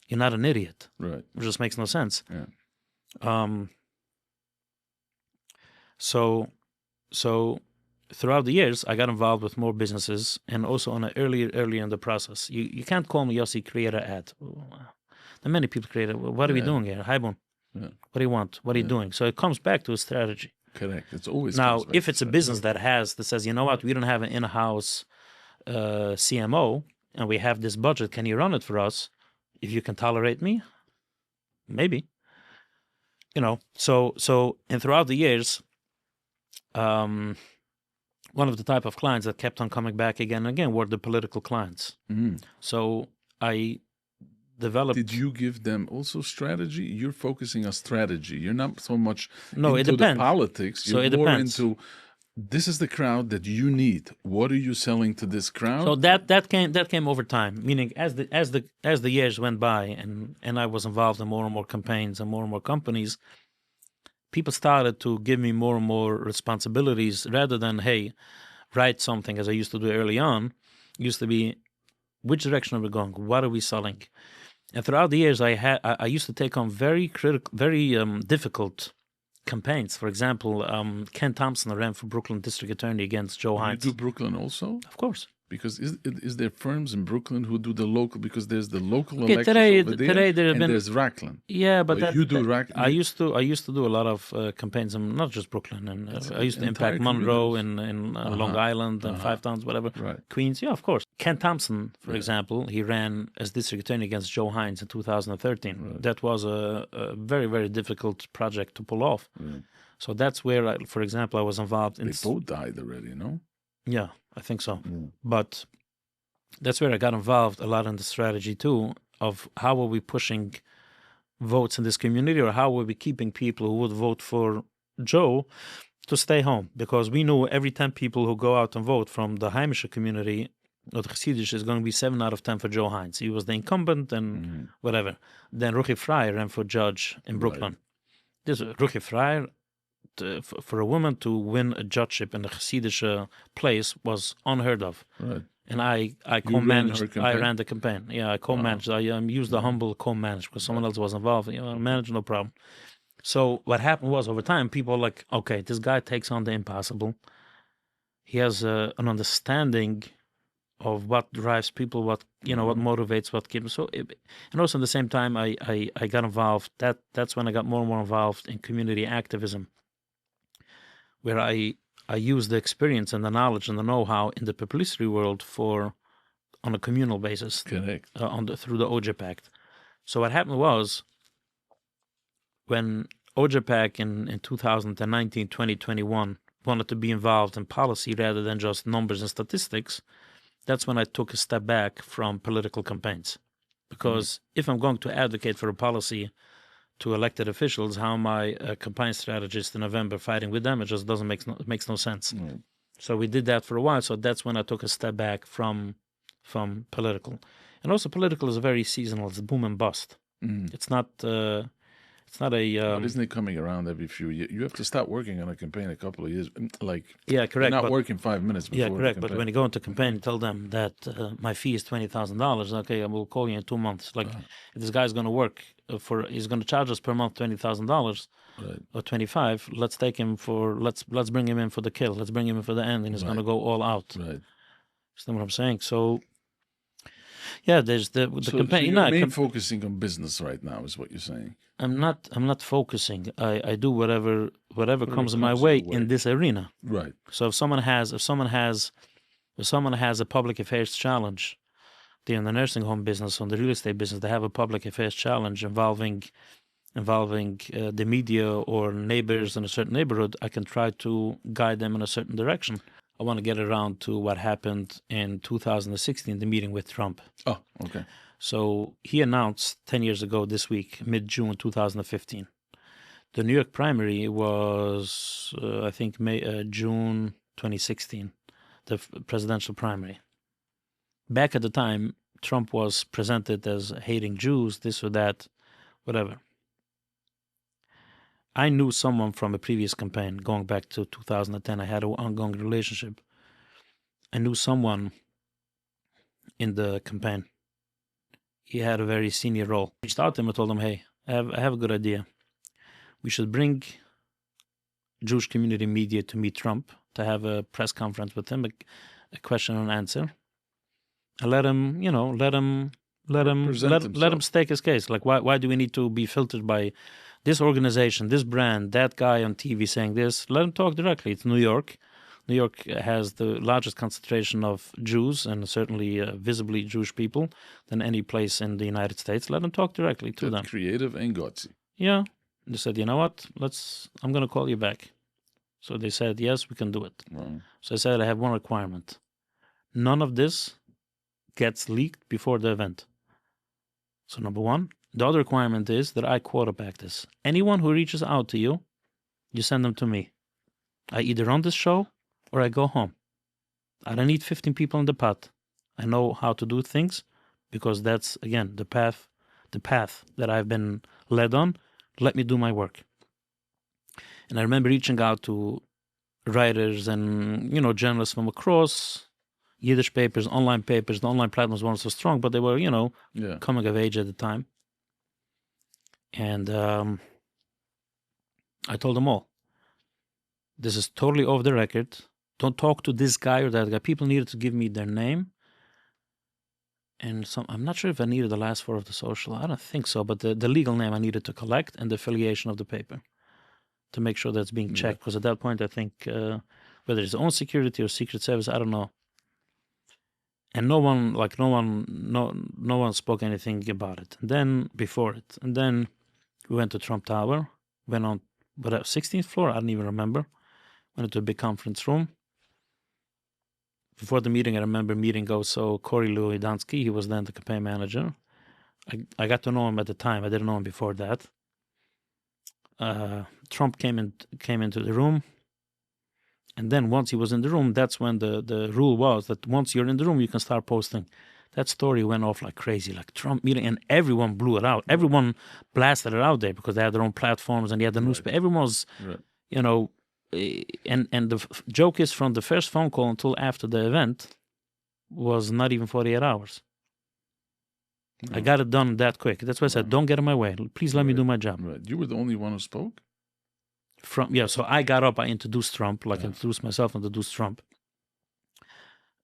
You're not an idiot. It just makes no sense. So throughout the years, I got involved with more businesses, and also on earlier in the process. You can't call me Yossi, create an ad. There are many people create it. What are we doing here? Hi, Boon. Yeah. What do you want? What are you doing? So it comes back to a strategy. Correct. It's always now, comes back if to it's a strategy. business that says, you know what, we don't have an in-house CMO, and we have this budget. Can you run it for us? If you can tolerate me, maybe. You know. So and throughout the years, one of the type of clients that kept on coming back again and again were the political clients. So I developed. Did you give them also strategy? You're focusing on strategy. You're not so much No, into it depends. the politics. So You're it more depends. into this is the crowd that you need. What are you selling to this crowd? So that came over time. Meaning, as the years went by, and I was involved in more and more campaigns and more companies, people started to give me more and more responsibilities rather than, hey, write something, as I used to do early on. It used to be, which direction are we going? What are we selling? And throughout the years, I used to take on very difficult campaigns. For example, Ken Thompson ran for Brooklyn District Attorney against Joe Hines. You do Brooklyn also? Of course. Because is there firms in Brooklyn who do the local? Because there's the local Okay, elections over there, today there have and been, there's Rockland. Yeah, but you do Rockland. I used to do a lot of campaigns, and not just Brooklyn, and I used to impact Monroe and Long Island and Five Towns, whatever. Right. Queens, yeah, of course. Ken Thompson, for example, he ran as district attorney against Joe Hines in 2013. Right. That was a very, very difficult project to pull off. Right. So that's where, for example, I was involved in. They both died already, no? Yeah, I think so. But that's where I got involved a lot in the strategy too, of how are we pushing votes in this community, or how are we keeping people who would vote for Joe to stay home? Because we knew every 10 people who go out and vote from the Heimische community, or the Chassidish, is going to be 7 out of 10 for Joe Hines. He was the incumbent and whatever. Then Ruchi Fryer ran for judge in Brooklyn. This Ruchi Fryer, for a woman to win a judgeship in the Chassidish place was unheard of. Right. And I co-managed. I ran the campaign. Yeah, I co-managed. I used the humble co-manage because someone else was involved. You know, manage, no problem. So what happened was, over time, people were like, okay, this guy takes on the impossible. He has an understanding of what drives people, what what motivates, what keeps. So, and also at the same time, I got involved. That's when I got more and more involved in community activism, where I use the experience and the knowledge and the know-how in the publicity world on a communal basis. Correct. Through the OJPAC. So what happened was, when OJPAC in 2019, 2021 wanted to be involved in policy rather than just numbers and statistics, that's when I took a step back from political campaigns. Because if I'm going to advocate for a policy to elected officials, how am I a campaign strategist in November fighting with them? It just doesn't makes no sense. So we did that for a while. So that's when I took a step back from political. And also, political is very seasonal. It's boom and bust. It's not a. But isn't it coming around every few years? You have to start working on a campaign a couple of years. Yeah, correct. You're not working 5 minutes before. Yeah, correct. But when you go into campaign, you tell them that my fee is $20,000. Okay, I will call you in 2 months. If this guy's going to work he's going to charge us per month $20,000 or 25. Let's take him let's bring him in for the kill. Let's bring him in for the end, and he's going to go all out. Right. That's what I'm saying. So. Yeah, there's the campaign. So you're focusing on business right now, is what you're saying. I'm not focusing. I do whatever comes my way in this arena. Right. So if someone has a public affairs challenge, they're in the nursing home business, on the real estate business, they have a public affairs challenge involving the media or neighbors in a certain neighborhood, I can try to guide them in a certain direction. I want to get around to what happened in 2016, the meeting with Trump. Oh, okay. So he announced 10 years ago this week, mid-June 2015. The New York primary was, I think, June 2016, the presidential primary. Back at the time, Trump was presented as hating Jews, this or that, whatever. I knew someone from a previous campaign, going back to 2010. I had an ongoing relationship. I knew someone in the campaign. He had a very senior role. I reached out to him and told him, hey, I have a good idea. We should bring Jewish community media to meet Trump, to have a press conference with him, a question and answer. I let him, let him stake his case. Like, why do we need to be filtered by this organization, this brand, that guy on TV saying this? Let him talk directly. It's New York. New York has the largest concentration of Jews and certainly visibly Jewish people than any place in the United States. Let them talk directly to them. Creative and gutsy. Yeah. They said, you know what? I'm going to call you back. So they said, yes, we can do it. Wow. So I said, I have one requirement. None of this gets leaked before the event. So number one. The other requirement is that I quarterback this. Anyone who reaches out to you, you send them to me. I either run this show or I go home. I don't need 15 people in the pot. I know how to do things because that's, again, the path that I've been led on. Let me do my work. And I remember reaching out to writers and, journalists from across Yiddish papers, online papers. The online platforms weren't so strong, but they were, coming of age at the time. And I told them all, this is totally off the record. Don't talk to this guy or that guy. People needed to give me their name. And I'm not sure if I needed the last four of the social. I don't think so. But the legal name I needed to collect and the affiliation of the paper to make sure that's being checked. Because at that point, I think whether it's own security or Secret Service, I don't know. And no one spoke anything about it. And then before it. And then we went to Trump Tower. Went on, 16th floor? I don't even remember. Went into a big conference room. Before the meeting, I remember meeting also Corey Lewandowski. He was then the campaign manager. I got to know him at the time. I didn't know him before that. Trump came into the room. And then once he was in the room, that's when the rule was that once you're in the room, you can start posting. That story went off like crazy, like Trump meeting, and everyone blew it out. Everyone blasted it out there because they had their own platforms and they had the newspaper. Everyone was, and the joke is from the first phone call until after the event was not even 48 hours. I got it done that quick. That's why I said, don't get in my way. Please let me do my job. Right. You were the only one who spoke? So I got up, I introduced Trump, introduced myself, introduced Trump.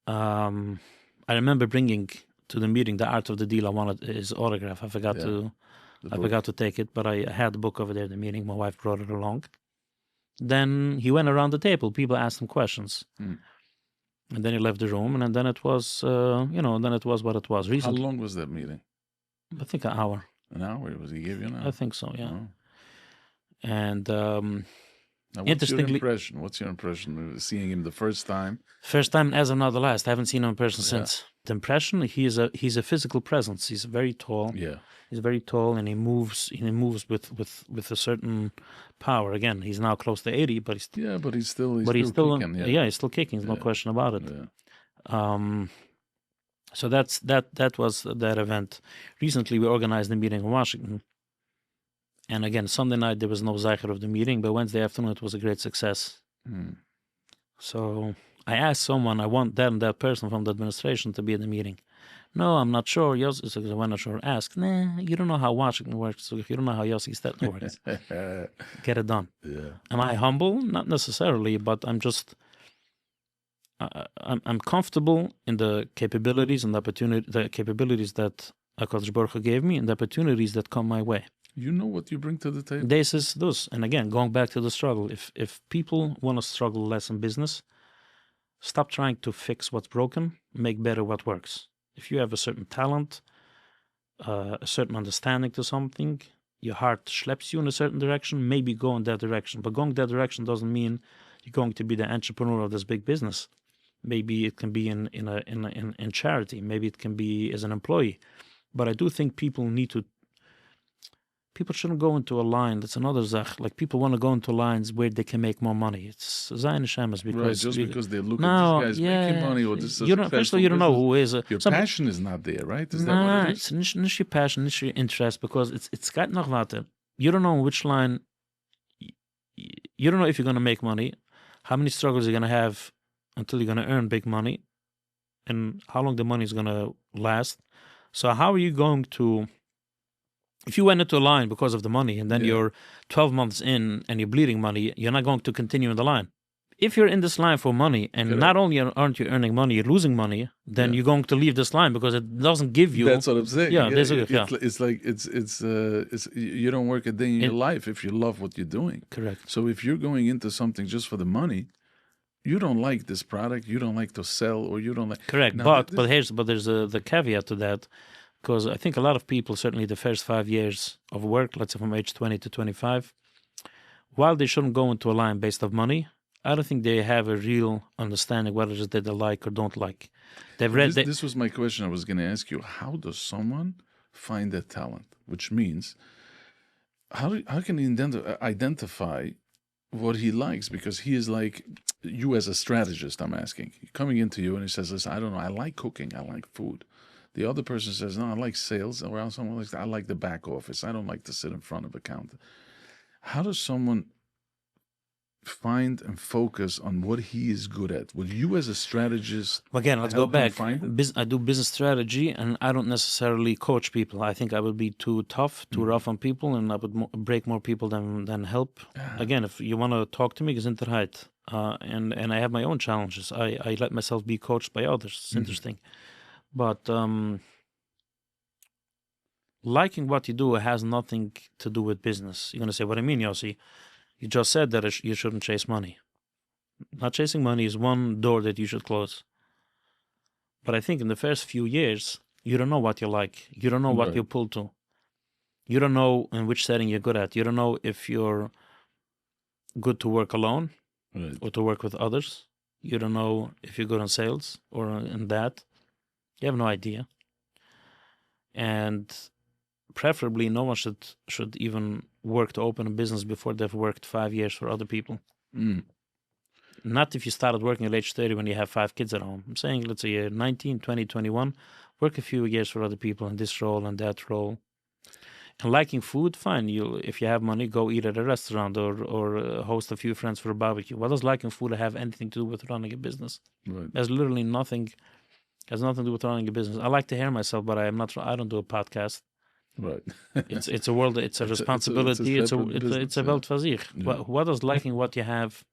I remember bringing to the meeting The Art of the Deal. I wanted his autograph. I forgot to take it, but I had the book over there at the meeting. My wife brought it along. Then he went around the table. People asked him questions. And then he left the room, and then it was, then it was what it was. How long was that meeting? I think an hour. An hour? Was he give you an hour? I think so, yeah. Oh. And now, what's your impression of seeing him the first time? First time, as of now, the last. I haven't seen him in person since. The impression, he's a physical presence. He's very tall. Yeah. He's very tall, and he moves with a certain power. Again, he's now close to 80, but he's still kicking. He's still kicking. There's no question about it. Yeah. So that was that event. Recently, we organized a meeting in Washington. And again, Sunday night, there was no zeicher of the meeting, but Wednesday afternoon, it was a great success. So I asked someone, I want that and that person from the administration to be at the meeting. No, I'm not sure. Yossi, so I'm not sure. Ask. Nah, you don't know how Washington works. So if you don't know how Yossi Gestetner works, get it done. Yeah. Am I humble? Not necessarily, but I'm just... I'm comfortable in the capabilities and the capabilities that HaKadosh Baruch Hu gave me and the opportunities that come my way. You know what you bring to the table. This is this. And again, going back to the struggle, if people want to struggle less in business, stop trying to fix what's broken, make better what works. If you have a certain talent, a certain understanding to something, your heart schleps you in a certain direction, maybe go in that direction. But going that direction doesn't mean you're going to be the entrepreneur of this big business. Maybe it can be in charity. Maybe it can be as an employee. But I do think people shouldn't go into a line. That's another zach. Like people want to go into lines where they can make more money. It's Zayin Shemas because because they look at this guy's making money or this. First of all, you don't know who is. Your passion is not there, right? Is that what it is? It's not your passion, it's your interest because it's got noch water. You don't know which line. You don't know if you're going to make money, how many struggles you're going to have until you're going to earn big money, and how long the money is going to last. So how are you going to? If you went into a line because of the money and then you're 12 months in and you're bleeding money, you're not going to continue in the line. if you're in this line for money, and not only aren't you earning money, you're losing money, then you're going to leave this line because it doesn't give you. That's what I'm saying. Yeah, it's like it's you don't work a day in your life if you love what you're doing. Correct. So if you're going into something just for the money, you don't like this product, you don't like to sell, or you don't like. Correct. Now, But there's the caveat to that, because I think a lot of people, certainly the first 5 years of work, let's say from age 20 to 25, while they shouldn't go into a line based on money, I don't think they have a real understanding what it is that they like or don't like. They've read. This was my question. I was going to ask you: how does someone find their talent? Which means, how can he identify what he likes? Because he is like you as a strategist. I'm asking, coming into you, and he says, "Listen, I don't know. I like cooking. I like food." The other person says, "No, I like sales." Or someone like, "I like the back office. I don't like to sit in front of a counter." How does someone find and focus on what he is good at? Will you as a strategist again, let's go back. Find I do business strategy, and I don't necessarily coach people. I think I would be too tough, too rough on people, and I would break more people than help. Again, if you want to talk to me, Gesundheit. And I have my own challenges. I let myself be coached by others. It's interesting. But liking what you do has nothing to do with business. You're going to say, what do you mean, Yossi? You just said that you shouldn't chase money. Not chasing money is one door that you should close. But I think in the first few years, you don't know what you like. You don't know what you pull to. You don't know in which setting you're good at. You don't know if you're good to work alone or to work with others. You don't know if you're good in sales or in that. You have no idea. And preferably no one should even work to open a business before they've worked 5 years for other people. Not if you started working at age 30 when you have 5 kids at home. I'm saying, let's say you're 19, 20, 21, work a few years for other people in this role and that role. And liking food, fine. If you have money, go eat at a restaurant or host a few friends for a barbecue. What does liking food have anything to do with running a business? There's literally nothing. Has nothing to do with running a business. I like to hear myself, but I don't do a podcast. Right. It's a world. It's a responsibility. It's a Welt für sich. What does liking what you have?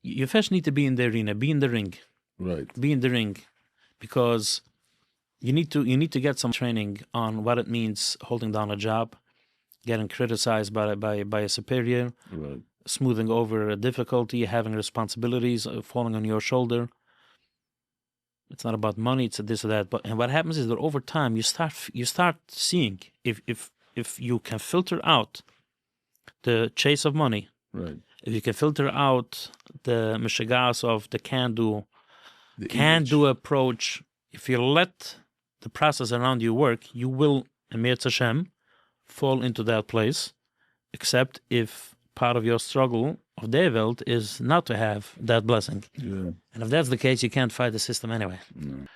You first need to be in the arena, be in the ring. Right. Be in the ring, because you need to get some training on what it means holding down a job, getting criticized by a superior, smoothing over a difficulty, having responsibilities falling on your shoulder. It's not about money, it's a this or that. And what happens is that over time you start seeing if you can filter out the chase of money, if you can filter out the mishigas of the can-do approach, if you let the process around you work, you will, Emir Hashem, fall into that place, except if part of your struggle of their world is not to have that blessing. And if that's the case, you can't fight the system anyway.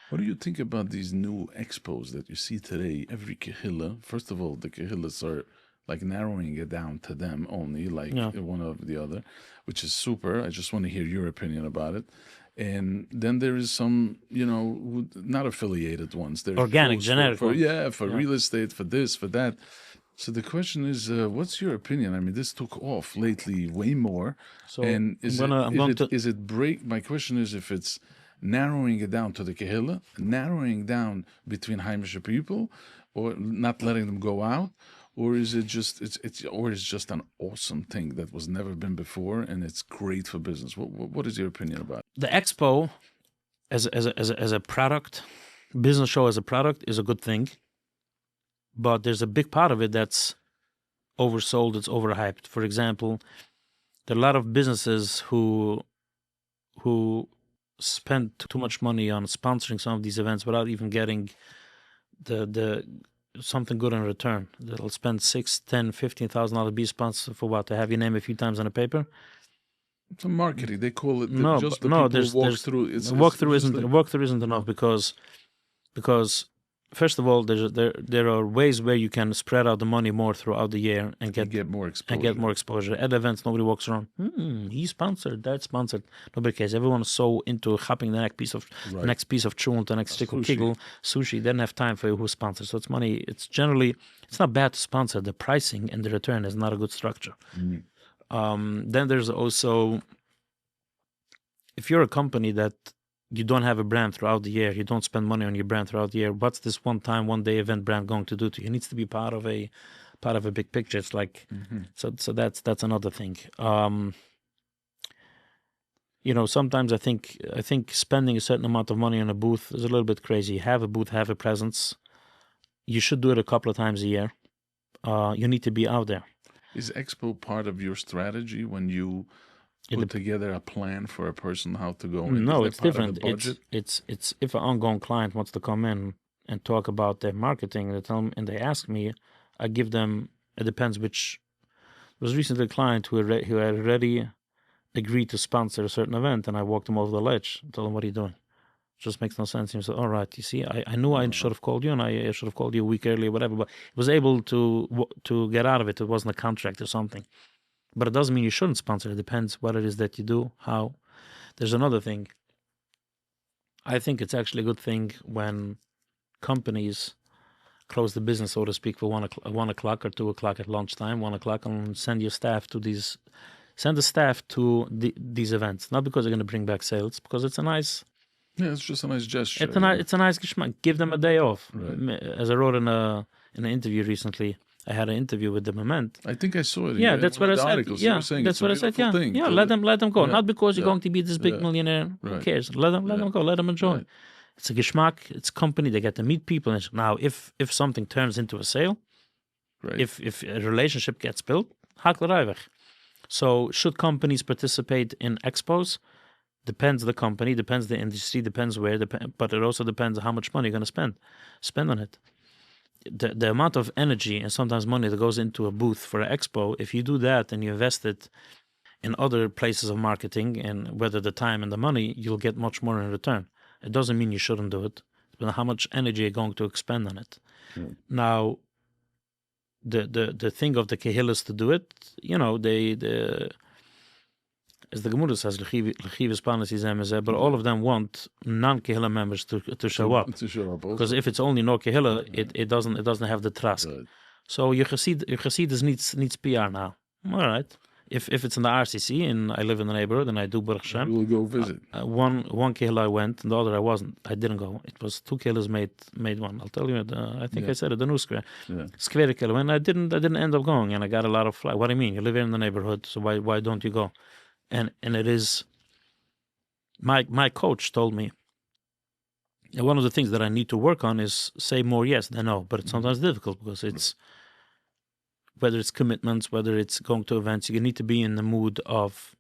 What do you think about these new expos that you see today? Every kehillah, first of all, the kehillahs are like narrowing it down to them only, like one of the other, which is super. I just want to hear your opinion about it. And then there is some, not affiliated ones. There's organic, generic. For real estate, for this, for that. So the question is, what's your opinion? I mean, this took off lately way more. So and my question is if it's narrowing it down to the kehillah, narrowing down between Heimische people, or not letting them go out, or is it just it's just an awesome thing that was never been before and it's great for business? What is your opinion about it? The expo as a product, business show as a product is a good thing. But there's a big part of it that's oversold, it's overhyped. For example, there are a lot of businesses who spend too much money on sponsoring some of these events without even getting the something good in return. They'll spend $6,000, $10,000, $15,000 be sponsored for what? To have your name a few times on a paper? Some marketing, they call it. Walkthrough isn't enough because first of all, there are ways where you can spread out the money more throughout the year and get more exposure. At events, nobody walks around. He's sponsored, that's sponsored. Nobody cares. Everyone is so into hopping the next piece of chul, the next stick of kigel, sushi. They don't have time for who's sponsored. So it's money. It's not bad to sponsor. The pricing and the return is not a good structure. Then there's also if you're a company that you don't have a brand throughout the year, you don't spend money on your brand throughout the year, what's this one day event brand going to do to you? It needs to be part of a big picture. It's like, so that's another thing. Sometimes I think spending a certain amount of money on a booth is a little bit crazy. Have a booth, have a presence. You should do it a couple of times a year. You need to be out there. Is Expo part of your strategy when you put together a plan for a person how to go in? No, it's different. It's if an ongoing client wants to come in and talk about their marketing, and they ask me, I give them. It depends which. There was recently a client who had already agreed to sponsor a certain event, and I walked him over the ledge. I told him, "What are you doing? It just makes no sense." He said, "All right, you see, I knew I should have called you, and I should have called you a week earlier, whatever." But I was able to get out of it. It wasn't a contract or something. But it doesn't mean you shouldn't sponsor. It depends what it is that you do, how. There's another thing. I think it's actually a good thing when companies close the business, so to speak, for 1 o'clock or 2 o'clock at lunchtime, 1 o'clock, and send the staff to these events. Not because they're going to bring back sales, because it's a nice. Yeah, it's just a nice gesture. It's a nice geschmack. Give them a day off. Right. As I wrote in an interview recently, I had an interview with the Moment. I think I saw it. Yeah, that's what I said. Yeah, that's what I said. Yeah, thing. Let them go. Yeah. Not because you're going to be this big millionaire. Right. Who cares? Let them go. Let them enjoy. Right. It's a geschmack. It's a company. They get to meet people. Now, if something turns into a sale, right. if a relationship gets built, hakler weg. So, should companies participate in expos? Depends the company, depends the industry, depends where. But it also depends on how much money you're going to spend on it. The amount of energy and sometimes money that goes into a booth for an expo, if you do that and you invest it in other places of marketing, and whether the time and the money, you'll get much more in return. It doesn't mean you shouldn't do it, but how much energy you're going to expend on it. Now, the thing of the kehillas to do it, as the Gemara says, but all of them want non-kehillah members to show up. Because if it's only no kehillah, it doesn't have the trust. Right. So your Hasidus needs PR now. All right. If it's in the RCC and I live in the neighborhood and I do Baruch Hashem, we'll go visit. One kehillah I went and the other I wasn't. I didn't go. It was 2 kehillahs made one. I'll tell you. I think I said it. The new square. Square kehillah. And I didn't end up going. And I got a lot of flack. What do you mean? You live in the neighborhood, so why don't you go? And it is. My coach told me. One of the things that I need to work on is say more yes than no. But it's sometimes difficult because it's. Whether it's commitments, whether it's going to events, you need to be in the mood of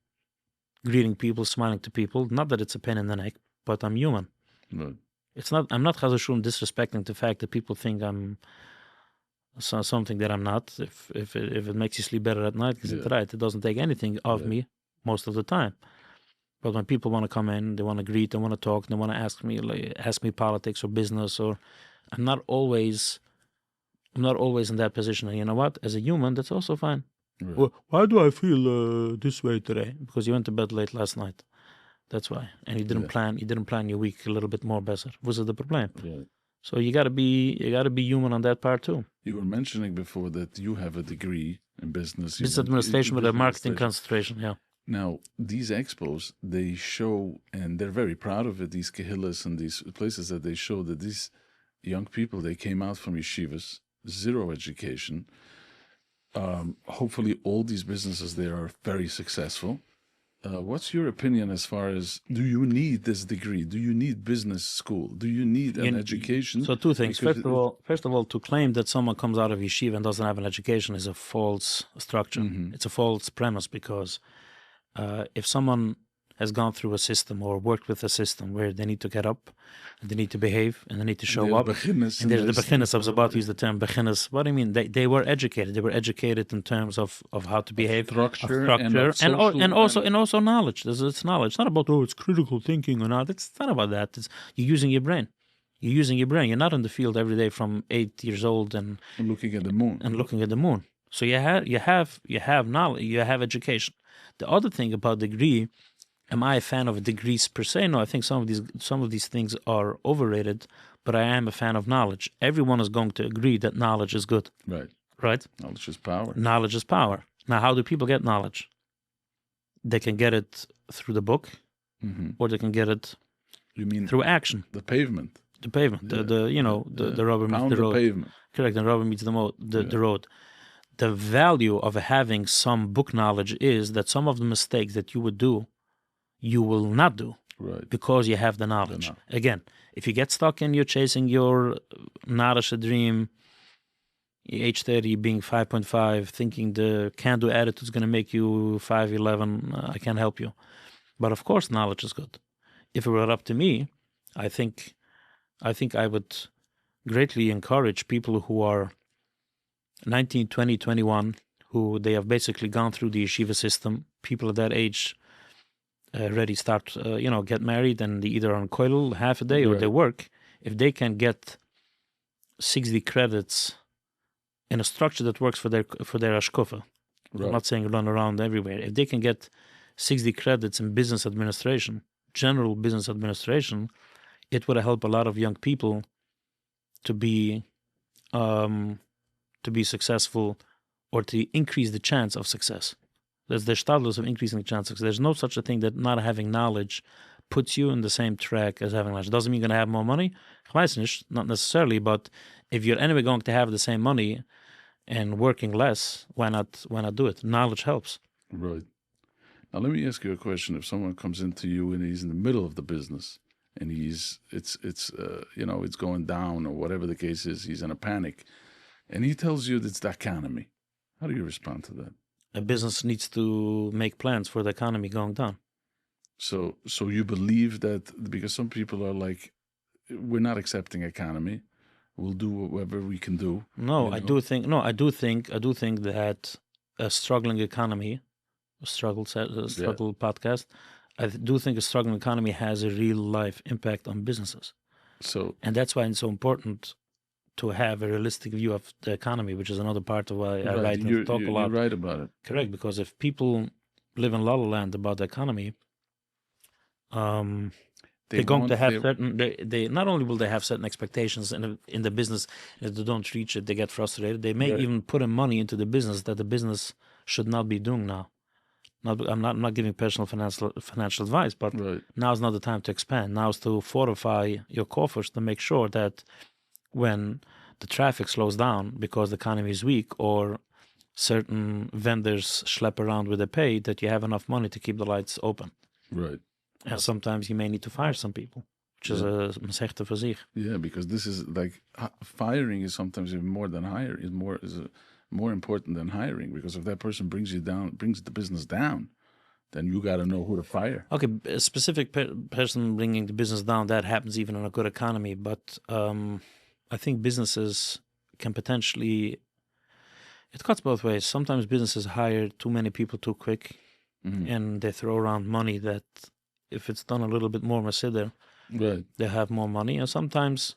greeting people, smiling to people. Not that it's a pain in the neck, but I'm human. Right. It's not. I'm not chazashum disrespecting the fact that people think I'm something that I'm not. If it makes you sleep better at night, because it's right. It doesn't take anything of me most of the time. But when people want to come in, they want to greet, they want to talk, they want to ask me politics or business, or I'm not always in that position. And you know what? As a human, that's also fine. Right. Well, why do I feel this way today? Because you went to bed late last night. That's why. And you didn't plan your week a little bit more better. Was it the problem? Right. So you gotta be human on that part too. You were mentioning before that you have a degree in business. Business administration with a marketing concentration, yeah. Now, these expos, they show, and they're very proud of it, these kehillas and these places that they show that these young people, they came out from yeshivas, zero education. Hopefully all these businesses there are very successful. What's your opinion as far as, do you need this degree? Do you need business school? Do you need an education? So 2 things. First of all, to claim that someone comes out of yeshiva and doesn't have an education is a false structure. It's a false premise, because if someone has gone through a system or worked with a system where they need to get up, and they need to behave, and they need to show up. And there's the beginners. I was about to use the term beginners. What do you mean? They were educated. They were educated in terms of how to behave, structure and also knowledge. It's knowledge. It's not about it's critical thinking or not. It's not about that. You're using your brain. You're not in the field every day from 8 years old and looking at the moon. So you have knowledge. You have education. The other thing about degree. Am I a fan of degrees per se? No, I think some of these things are overrated, but I am a fan of knowledge. Everyone is going to agree that knowledge is good. Right? Knowledge is power. Knowledge is power. Now, how do people get knowledge? They can get it through the book. or they can get it You mean through action. the pavement? The pavement, the rubber meets Pound the road. pavement. Correct, the rubber meets the road. The value of having some book knowledge is that some of the mistakes that you would do, you will not do. Right. Because you have the knowledge. Again, if you get stuck and you're chasing your narish dream, age 30 being 5.5, thinking the can-do attitude is going to make you 5'11", I can't help you. But of course, knowledge is good. If it were up to me, I think I would greatly encourage people who are 19, 20, 21, who they have basically gone through the yeshiva system. People at that age already start, get married, and they either on koilel half a day or they work. If they can get 60 credits in a structure that works for their ashkofa, I'm not saying run around everywhere. If they can get 60 credits in business administration, general business administration, it would help a lot of young people to be successful, or to increase the chance of success. There's the status of increasing the chance of success. There's no such a thing that not having knowledge puts you in the same track as having knowledge. Doesn't mean you're going to have more money. Not necessarily, but if you're anyway going to have the same money and working less, why not do it? Knowledge helps. Right. Now let me ask you a question. If someone comes into you and he's in the middle of the business and it's going down, or whatever the case is, he's in a panic, and he tells you that it's the economy, how do you respond to that? A business needs to make plans for the economy going down. So you believe that, because some people are like, we're not accepting economy, we'll do whatever we can do. I do think that a struggling economy, struggle podcast, I do think a struggling economy has a real life impact on businesses. And that's why it's so important to have a realistic view of the economy, which is another part of why I write and talk a lot. You're right about it. Correct, because if people live in la la land about the economy, they're going to have certain. They not only will they have certain expectations in the business. If they don't reach it, they get frustrated. They may even put in money into the business that the business should not be doing now. I'm not giving personal financial advice, but now is not the time to expand. Now is to fortify your coffers to make sure that when the traffic slows down because the economy is weak, or certain vendors schlep around with their pay, that you have enough money to keep the lights open. Right. And sometimes you may need to fire some people, which is a mesechta for sich. Yeah, because this is like firing is sometimes even more than hiring, is more important than hiring, because if that person brings the business down, then you got to know who to fire. Okay, a specific person bringing the business down, that happens even in a good economy, but I think businesses can potentially, it cuts both ways. Sometimes businesses hire too many people too quick, and they throw around money that, if it's done a little bit more masider, they have more money. And sometimes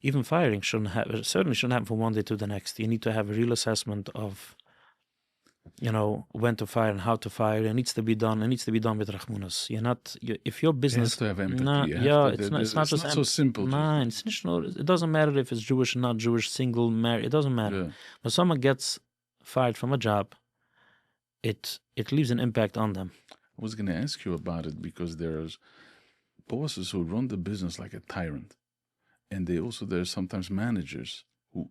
even firing certainly shouldn't happen from one day to the next. You need to have a real assessment of, when to fire and how to fire. It needs to be done. It needs to be done with rachmunas. If your business, you have to have empathy. It's not so simple. No, it doesn't matter if it's Jewish or not Jewish, single, married. It doesn't matter. Yeah. When someone gets fired from a job, it leaves an impact on them. I was going to ask you about it, because there's bosses who run the business like a tyrant, and there's sometimes managers who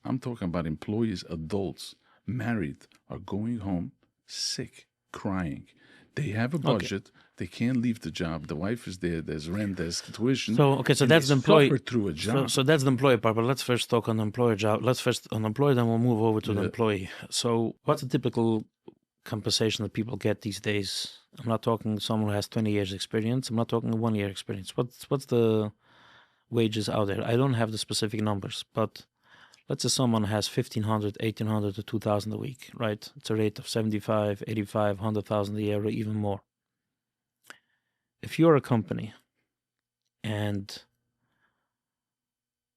I'm talking about employees, adults, married, are going home sick, crying. They have a budget. They can't leave the job. The wife is there. There's rent. There's tuition. So that's the employee. Through a job. So that's the employee part. But let's first talk on the employer job. Let's first on the employee, then we'll move over to the employee. So what's a typical compensation that people get these days? I'm not talking someone who has 20 years experience. I'm not talking 1 year experience. What's the wages out there? I don't have the specific numbers, but let's say someone has $1,500, $1,800 to $2,000 a week, right? It's a rate of 75, 85, 100,000 a year, or even more. If you're a company and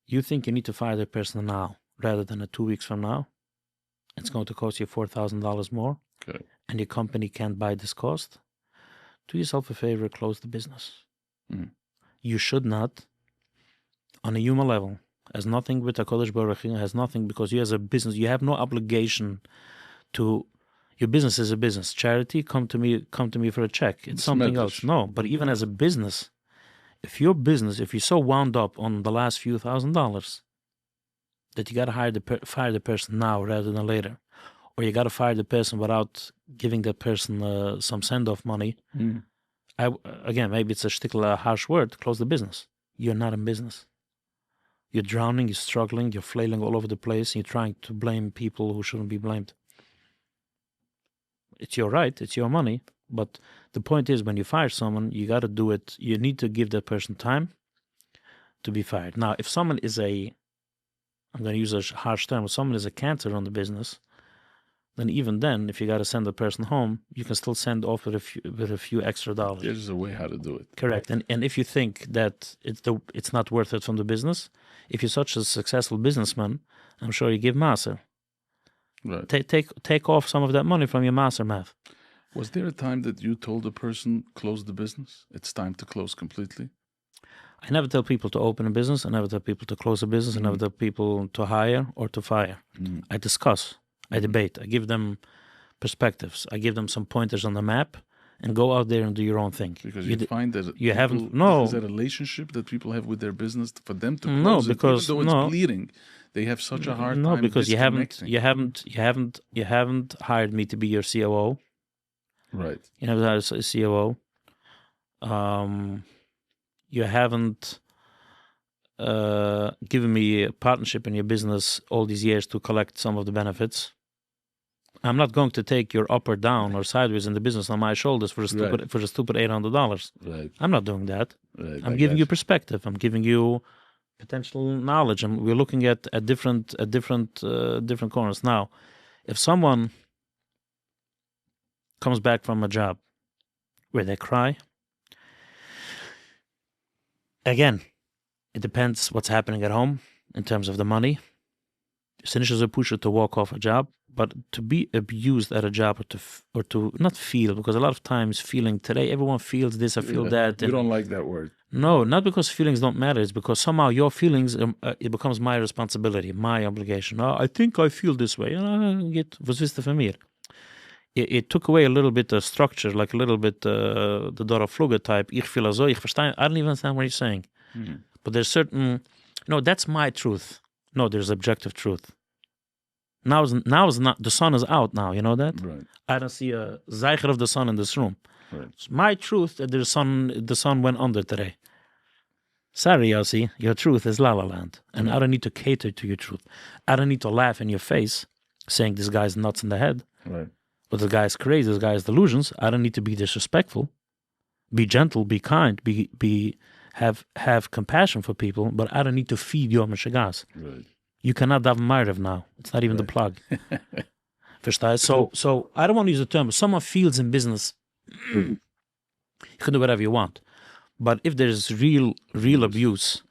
you think you need to fire that person now rather than 2 weeks from now, it's going to cost you $4,000 more, and your company can't buy this cost, do yourself a favor, close the business. You should not, on a human level, has nothing with HaKadosh Baruch Hu, has nothing, because you as a business, you have no obligation to, Your business is a business. Charity, come to me for a check. It's something else. No, but even as a business, if you're so wound up on the last few $1,000s that you got to fire the person now rather than later, or you got to fire the person without giving that person some send-off money, again, maybe it's a harsh word, close the business. You're not in business. You're drowning, you're struggling, you're flailing all over the place, and you're trying to blame people who shouldn't be blamed. It's your right, it's your money, but the point is when you fire someone, you got to do it, you need to give that person time to be fired. Now, if someone is I'm going to use a harsh term, if someone is a cancer on the business, then even then, if you got to send the person home, you can still send off with a few extra dollars. There's a way how to do it. Correct. And if you think that it's not worth it from the business, if you're such a successful businessman, I'm sure you give Maaser. Right. Take off some of that money from your Maaser math. Was there a time that you told the person, close the business? It's time to close completely? I never tell people to open a business. I never tell people to close a business. I never tell people to hire or to fire. I discuss. I debate. I give them perspectives. I give them some pointers on the map and go out there and do your own thing. Because you find that you haven't. No. Is that a relationship that people have with their business for them to close no, it, because even though it's bleeding? They have such a hard time. No, because you haven't hired me to be your COO. Right. You never hired a COO. You haven't given me a partnership in your business all these years to collect some of the benefits. I'm not going to take your up or down or sideways in the business on my shoulders for a stupid $800. Right. I'm not doing that. Right. I'm giving you perspective. I'm giving you potential knowledge, and we're looking at different corners. Now, if someone comes back from a job where they cry, again, it depends what's happening at home in terms of the money. Sinish is a pusher to walk off a job, but to be abused at a job or to not feel, because a lot of times feeling today, everyone feels this, I feel that. You don't like that word. No, not because feelings don't matter. It's because somehow your feelings, it becomes my responsibility, my obligation. I think I feel this way. Was wisst von mir? It took away a little bit of structure, like a little bit the Dora Fluger type. Ich fühle so, ich verstehe. I don't even understand what you're saying. But there's certain, that's my truth. No, there's objective truth. Now is not, the sun is out now, you know that? Right. I don't see a zeiger of the sun in this room. Right. It's my truth that the sun went under today. Sorry, Yossi, your truth is La La Land. And I don't need to cater to your truth. I don't need to laugh in your face saying this guy's nuts in the head. Right. But this guy's crazy, this guy's delusions. I don't need to be disrespectful. Be gentle, be kind, have compassion for people, but I don't need to feed your meshagas. Right. You cannot have Ma'ariv now. It's not even the plug. So I don't want to use the term, someone feels in business, you can do whatever you want. But if there's real abuse,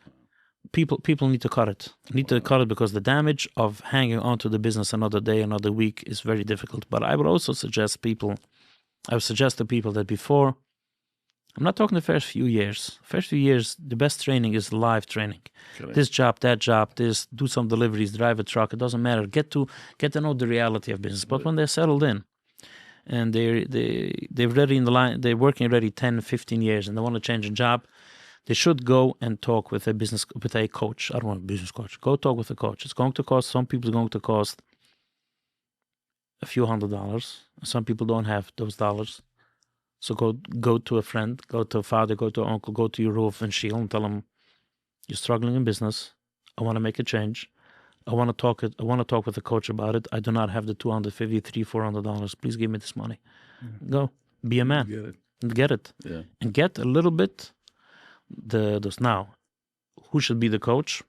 people need to cut it. Need to cut it because the damage of hanging on to the business another day, another week is very difficult. But I would also suggest to people that before, I'm not talking the first few years. First few years, the best training is live training. Correct. This job, that job, this, do some deliveries, drive a truck, it doesn't matter. Get to know the reality of business. But when they're settled in and they're ready in the line, they're working already 10, 15 years and they want to change a job, they should go and talk with a coach. I don't want a business coach. Go talk with a coach. It's going to cost, some people it's going to cost a few $100s. Some people don't have those dollars. So go to a friend, go to a father, go to an uncle, go to your roof and shield and tell them, you're struggling in business. I want to make a change. I want to talk with a coach about it. I do not have the $250, $300, $400. Please give me this money. Go. Be a man. Get it. Yeah. And get a little bit those. Now, who should be the coach?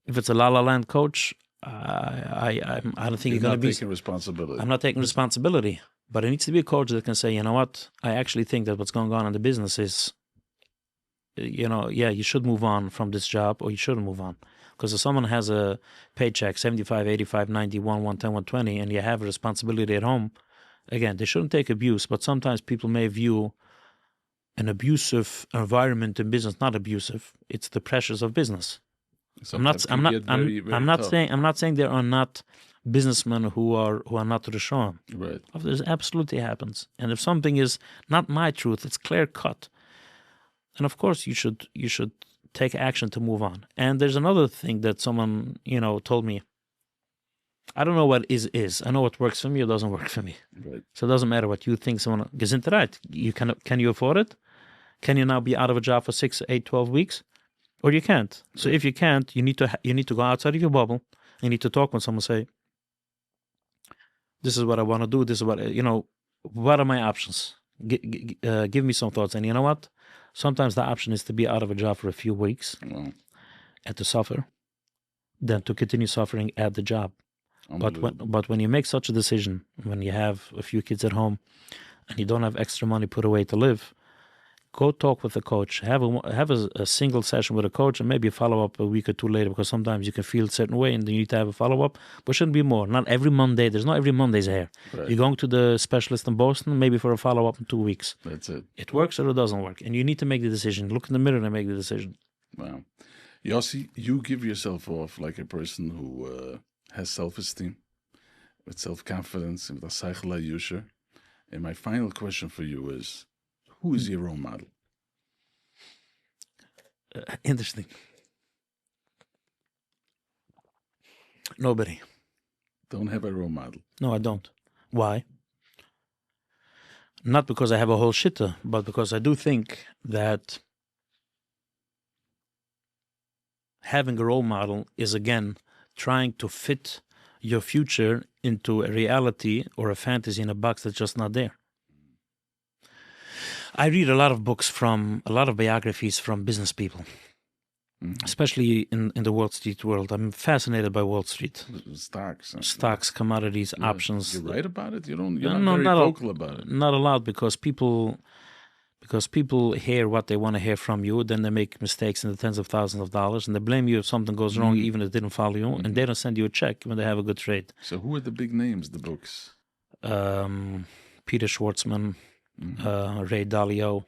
If it's a La La Land coach, I don't think you're going to be taking responsibility. I'm not taking responsibility. But it needs to be a coach that can say, you know what, I actually think that what's going on in the business is, you should move on from this job or you shouldn't move on. Because if someone has a paycheck, 75, 85, 91, 110, 120, and you have a responsibility at home, again, they shouldn't take abuse, but sometimes people may view an abusive environment in business not abusive. It's the pressures of business. I'm not saying there are not businessmen who are not to the show. Right. This absolutely happens. And if something is not my truth, it's clear cut. And of course, you should take action to move on. And there's another thing that someone told me. I don't know what is. I know what works for me or doesn't work for me. Right. So it doesn't matter what you think. Someone Gesundheit. Can you afford it? Can you now be out of a job for 6, 8, 12 weeks? Or you can't. So if you can't, you need to go outside of your bubble. You need to talk with someone. Say, this is what I want to do. This is what what are my options? Give me some thoughts. And you know what? Sometimes the option is to be out of a job for a few weeks and to suffer, than to continue suffering at the job. But when you make such a decision, when you have a few kids at home and you don't have extra money put away to live, go talk with the coach. Have a single session with a coach and maybe follow up a week or two later, because sometimes you can feel a certain way and you need to have a follow up. But shouldn't be more. Not every Monday. There's not every Monday's here. Right. You're going to the specialist in Boston, maybe for a follow up in 2 weeks. That's it. It works or it doesn't work, and you need to make the decision. Look in the mirror and make the decision. Wow, Yossi, you give yourself off like a person who has self-esteem, with self-confidence, and with a cycle user. And my final question for you is, who is your role model? Interesting. Nobody. Don't have a role model. No, I don't. Why? Not because I have a whole shitta, but because I do think that having a role model is, again, trying to fit your future into a reality or a fantasy in a box that's just not there. I read a lot of biographies from business people, especially in the Wall Street world. I'm fascinated by Wall Street. Stocks, commodities, options. You write about it? You're not very vocal about it. Not allowed, because people hear what they want to hear from you, then they make mistakes in the tens of thousands of dollars, and they blame you if something goes wrong, even if it didn't follow you, and they don't send you a check when they have a good trade. So who are the big names, the books? Peter Schwartzman, Ray Dalio.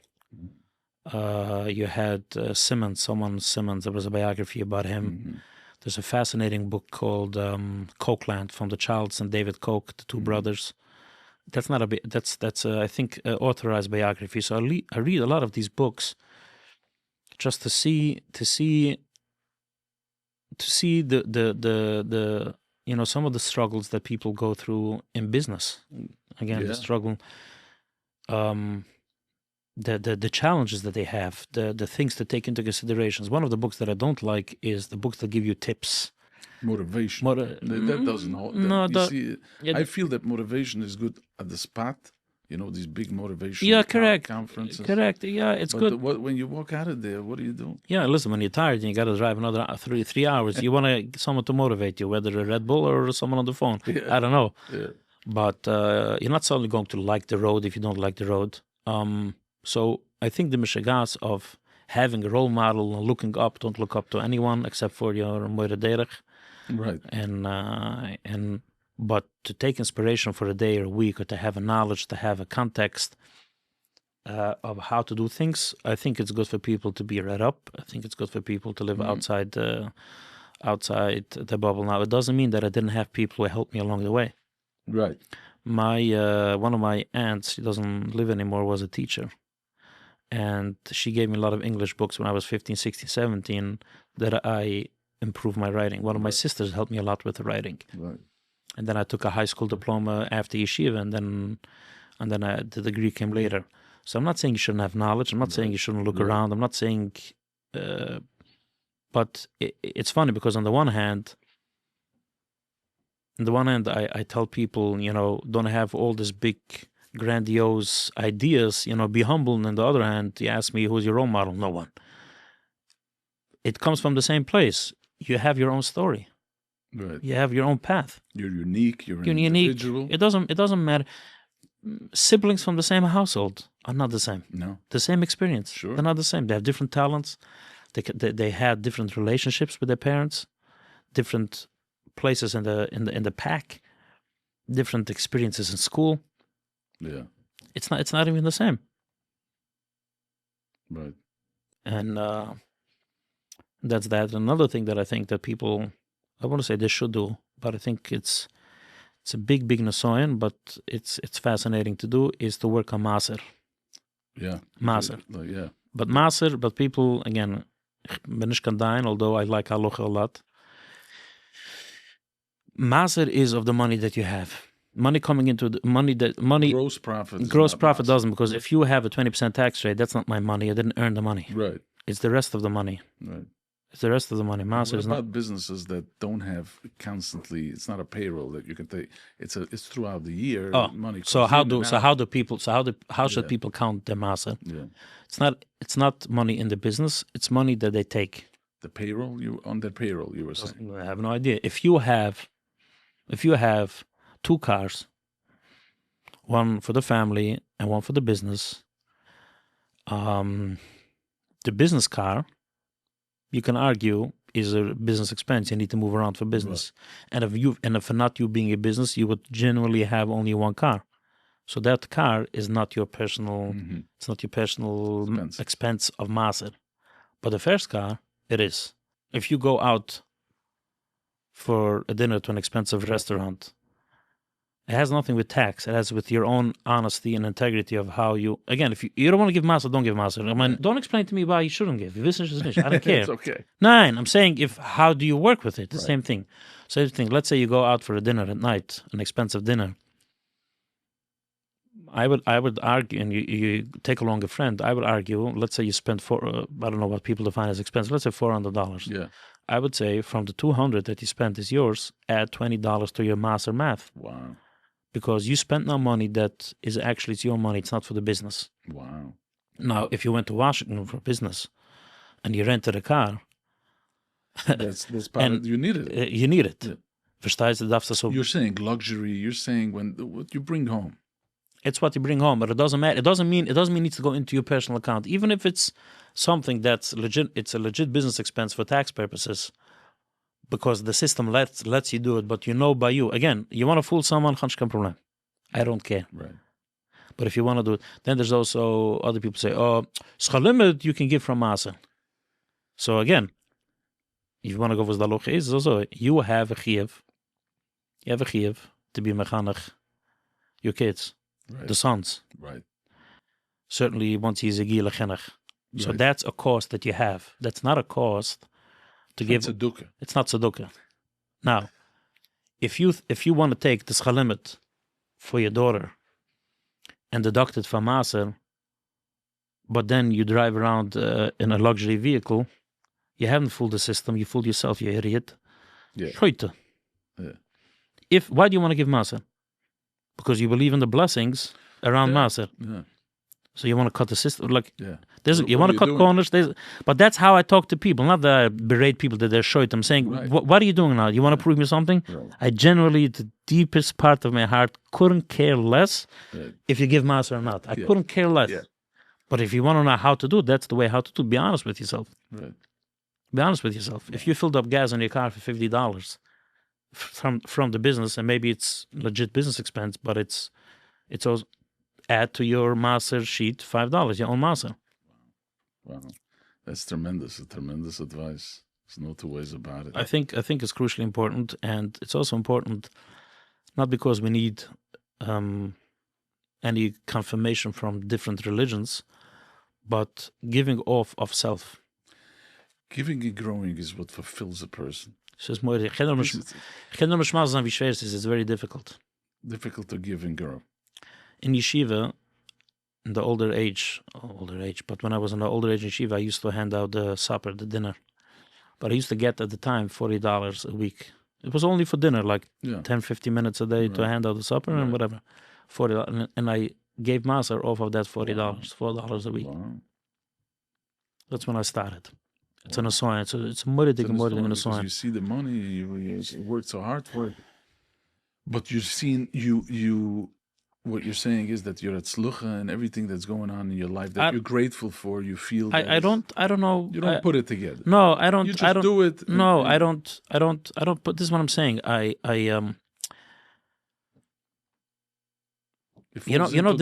You had Simmons. There was a biography about him. There's a fascinating book called Cokeland, from the Childs and David Koch, the two brothers. That's not that's I think authorized biography. So I read a lot of these books just to see the some of the struggles that people go through in business. Again, the struggle, the challenges that they have, the things to take into considerations. One of the books that I don't like is the books that give you tips. Motivation. That doesn't hold. I feel that motivation is good at the spot. These big motivation conferences. Correct. Yeah, it's good. But when you walk out of there, what do you do? Yeah, listen, when you're tired and you got to drive another 3 hours, you want someone to motivate you, whether a Red Bull or someone on the phone. I don't know. Yeah. But you're not suddenly going to like the road if you don't like the road. So I think the mishigas of having a role model and looking up, don't look up to anyone except for your moire derech. Right. But to take inspiration for a day or a week, or to have a knowledge, to have a context of how to do things, I think it's good for people to be read up. I think it's good for people to live outside the bubble. Now, it doesn't mean that I didn't have people who helped me along the way. Right. One of my aunts, she doesn't live anymore, was a teacher. And she gave me a lot of English books when I was 15, 16, 17 that I improved my writing. One of my sisters helped me a lot with the writing. Right. And then I took a high school diploma after yeshiva, and then the degree came later. So I'm not saying you shouldn't have knowledge. I'm not saying you shouldn't look around. I'm not saying, but it's funny because on the one hand, I tell people, don't have all this big, grandiose ideas. Be humble. And on the other hand, you ask me, who's your role model? No one. It comes from the same place. You have your own story. Right. You have your own path. You're unique. You're an unique. Individual. It doesn't matter. Siblings from the same household are not the same. No. The same experience. Sure. They're not the same. They have different talents. They had different relationships with their parents, different places in the pack, different experiences in school. Yeah. It's not even the same. Right. And that's that. Another thing that I think that people, I want to say they should do, but I think it's it's a big nasoyan, but it's fascinating to do, is to work on Maaser. Yeah. Maaser. Yeah. But Maaser, but people, again, ich bin nicht kan dain, although I like Halacha a lot. Maaser is of the money that you have. Money coming into the money gross profit. Gross profit doesn't, because if you have a 20% tax rate, that's not my money. I didn't earn the money. Right. It's the rest of the money. Right. It's the rest of the money. Maaser is what not. about businesses that don't have constantly? It's not a payroll that you can take. It's throughout the year. Money. So how should people count their Maaser? Yeah. It's not money in the business. It's money that they take. The payroll, you were saying. I have no idea. If you have 2 cars, one for the family and one for the business, the business car, you can argue, is a business expense. You need to move around for business. Right. And if not you being a business, you would generally have only one car. So that car is not your personal. It's not your personal expense of Maaser. But the first car, it is. If you go out for a dinner to an expensive restaurant, it has nothing with tax. It has with your own honesty and integrity of how you. Again, if you don't want to give Maaser, don't give Maaser. I mean, don't explain to me why you shouldn't give. I don't care. It's okay. Nine. I'm saying, how do you work with it? The same thing. Same thing. Let's say you go out for a dinner at night, an expensive dinner. I would argue, and you take along a friend. I would argue. Let's say you spend I don't know what people define as expensive. Let's say $400. Yeah. I would say from the $200 that you spent is yours, add $20 to your Maaser math. Wow. Because you spent now money that is actually, it's your money. It's not for the business. Wow. Now, if you went to Washington for business and you rented a car, that's part of, you need it. You need it. Yeah. You're saying luxury. You're saying what you bring home. It's what you bring home, but it doesn't matter. It doesn't mean it needs to go into your personal account, even if it's something that's legit. It's a legit business expense for tax purposes, because the system lets you do it. But by you, again, you want to fool someone, problem. I don't care. Right. But if you want to do it, then there's also other people say, "Oh, schalimit you can give from Maaser." So again, if you want to go with the loch is also you have a chiyuv. You have a chiyuv to be mechanech your kids. Right. The sons. Right. Certainly once he's a gila chenach. So that's a cost that you have. That's not a cost to give. Tzedukah. It's not tzedukah. Now, if you want to take the schalimit for your daughter and deduct it from Maaser, but then you drive around in a luxury vehicle, you haven't fooled the system. You fooled yourself, you idiot. Yeah. Yeah. Why do you want to give Maaser? Because you believe in the blessings around Maaser. Yeah. So you want to cut the system. You want to cut corners. But that's how I talk to people. Not that I berate people that they're short. I'm saying, what are you doing now? You want to prove me something? Right. I generally, the deepest part of my heart, couldn't care less if you give Maaser or not. I couldn't care less. Yeah. But if you want to know how to do it, that's the way how to do it. Be honest with yourself. Right. Be honest with yourself. If you filled up gas on your car for $50 from the business, and maybe it's legit business expense, but it's also add to your Maaser sheet $5, your own Maaser. Wow, that's tremendous advice. There's no two ways about it. I think it's crucially important, and it's also important not because we need any confirmation from different religions, but giving off of self. Giving and growing is what fulfills a person. It's very difficult. Difficult to give and grow. In yeshiva, in the older age, but when I was in the older age in yeshiva, I used to hand out the supper, the dinner. But I used to get at the time $40 a week. It was only for dinner, like 10, 15 minutes a day to hand out the supper and whatever. $40. And I gave Maaser off of that $40, $4 a week. Wow. That's when I started. It's an assignment. It's a motivating assignment. You see the money, you worked so hard for it. But you've seen, what you're saying is that you're at tzlucha and everything that's going on in your life that you're grateful for. You feel. I don't know. You don't put it together. No, I don't. You just do it. No, I don't. But this is what I'm saying. The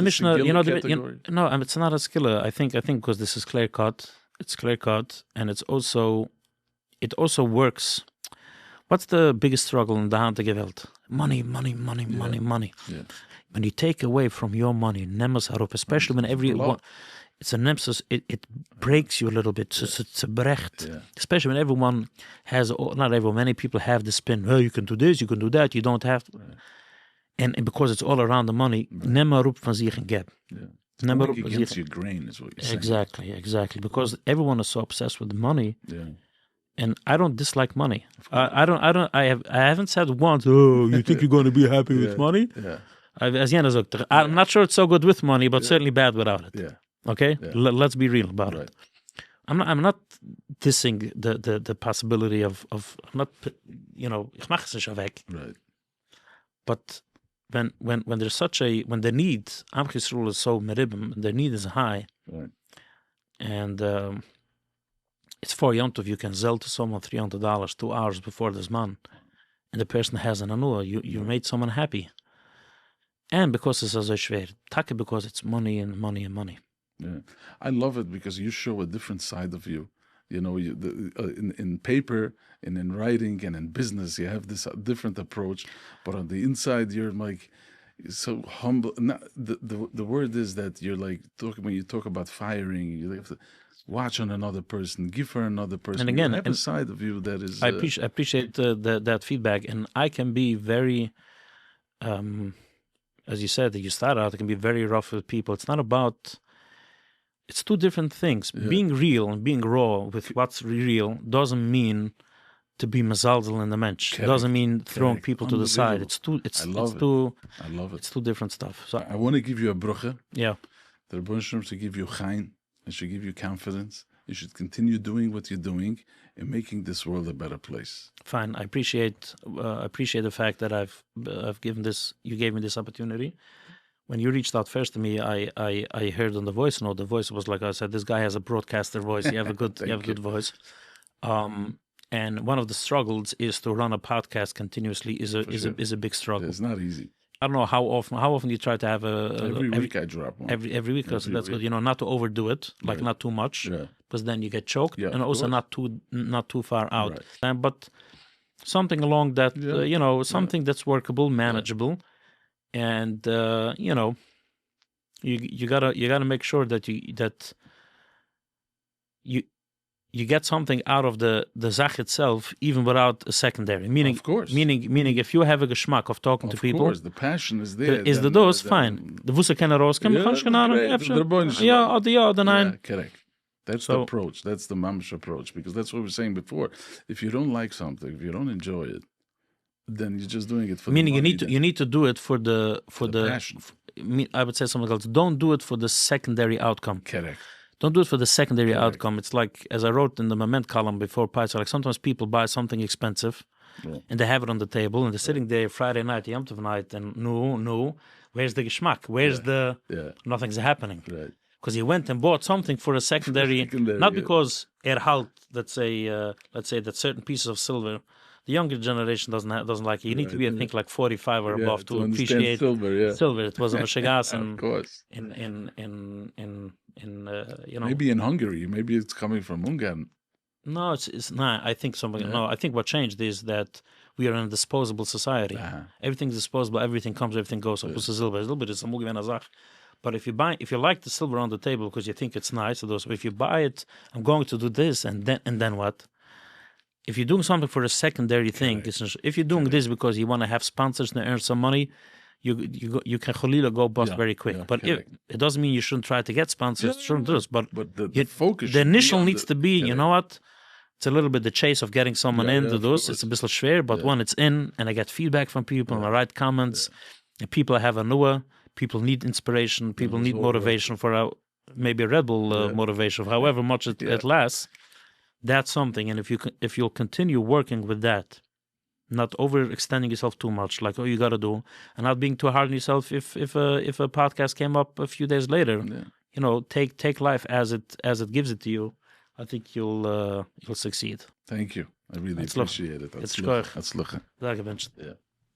Mishnah. It's not a skilla. I think because this is clear cut. It's clear cut, and it also works. What's the biggest struggle in the hante Welt? Money, money, money, money, money. Yeah. When you take away from your money, nemes harop, especially when everyone, it's a nemesis, it breaks you a little bit. So it's a brecht. Yeah. Especially when everyone has, not everyone, many people have the spin, well, you can do this, you can do that, you don't have to. Right. And because it's all around the money, neem maar op van zich en geb. Neem maar op against your grain is what you're saying. Exactly. Because everyone is so obsessed with the money. Yeah. And I don't dislike money. I haven't said once, oh, you think you're going to be happy with money? Yeah. I'm not sure it's so good with money, but certainly bad without it. Yeah. Okay? Yeah. Let's be real about it. I'm not dissing the possibility of I'm not, ich mache es nicht weg. Right. But when there's when the need, Am Yisrael is so meribim, the need is high. Right. And it's 4 Yontov, you can sell to someone $300 2 hours before this man, and the person has an anua. You made someone happy. And because it's so schwer, take because it's money and money and money. Yeah, I love it because you show a different side of you. In paper and in writing and in business, you have this different approach. But on the inside, you're like so humble. The word is that you're like when you talk about firing, you have to watch on another person, give her another person. And again, you have a side of you that is. I appreciate that feedback, and I can be very. As you said, that you start out, it can be very rough with people. It's not about, it's two different things. Yeah. Being real and being raw with what's real doesn't mean to be mazalzel in the mensch. It doesn't mean throwing people to the side. I love it. It's two different stuff. So I want to give you a bruche. Yeah. The Rebbeinu Shalom should give you chaim. It should give you confidence. You should continue doing what you're doing and making this world a better place. Fine. I appreciate the fact that I've given this. You gave me this opportunity. When you reached out first to me, I heard on the voice note. The voice was like I said, this guy has a broadcaster voice. You have a good good voice. And one of the struggles is to run a podcast continuously is a big struggle. It's not easy. I don't know how often you try to have every week I drop one. Every week, so that's good. Not to overdo it, like not too much, because then you get choked, and also not too far out. Right. But something along that, something that's workable, manageable, and you gotta make sure that you get something out of the Zach itself, even without a secondary. Meaning, of course. Meaning, if you have a geschmack of talking to people, of course, the passion is there. Is the dose fine? The wusse kennen rauskommen, kannst du nein. Correct. That's the approach. That's the mamish approach, because that's what we were saying before. If you don't like something, if you don't enjoy it, then you're just doing it for meaning the money. You need to do it for the passion. I would say something else. Don't do it for the secondary outcome. Correct. Don't do it for the secondary outcome. It's like, as I wrote in the Moment column before Pies, like sometimes people buy something expensive and they have it on the table and they're sitting there Friday night, Yom Tov night, and no, where's the geschmack? Where's the nothing's happening? Right. Because he went and bought something for a secondary, not because halt, let's say that certain pieces of silver. The younger generation doesn't like it. You need to be, I think, like 45 or above to appreciate silver. Silver. It was a mashigas, and of course. Maybe in Hungary. Maybe it's coming from Ungarn. No, it's not. I think something. No, I think what changed is that we are in a disposable society. Everything's disposable. Everything comes. Everything goes. Silver is a But if you like the silver on the table because you think it's nice, if you buy it, I'm going to do this, and then what? If you're doing something for a secondary thing, if you're doing this because you want to have sponsors and earn some money, you can cholila go bust very quick. But it doesn't mean you shouldn't try to get sponsors. Shouldn't do this. But the focus, the initial needs to be, you know what? It's a little bit the chase of getting someone into this. It's a bit schwer, but when it's in, and I get feedback from people, and I write comments, and people have a nua, people need inspiration, people need motivation for maybe a Red Bull motivation, however much it lasts. That's something, and if you'll continue working with that, not overextending yourself too much, like you got to do, and not being too hard on yourself. If a podcast came up a few days later, take life as it gives it to you. I think you'll succeed. Thank you. I really appreciate it. It's good. That's lukken. Dank je,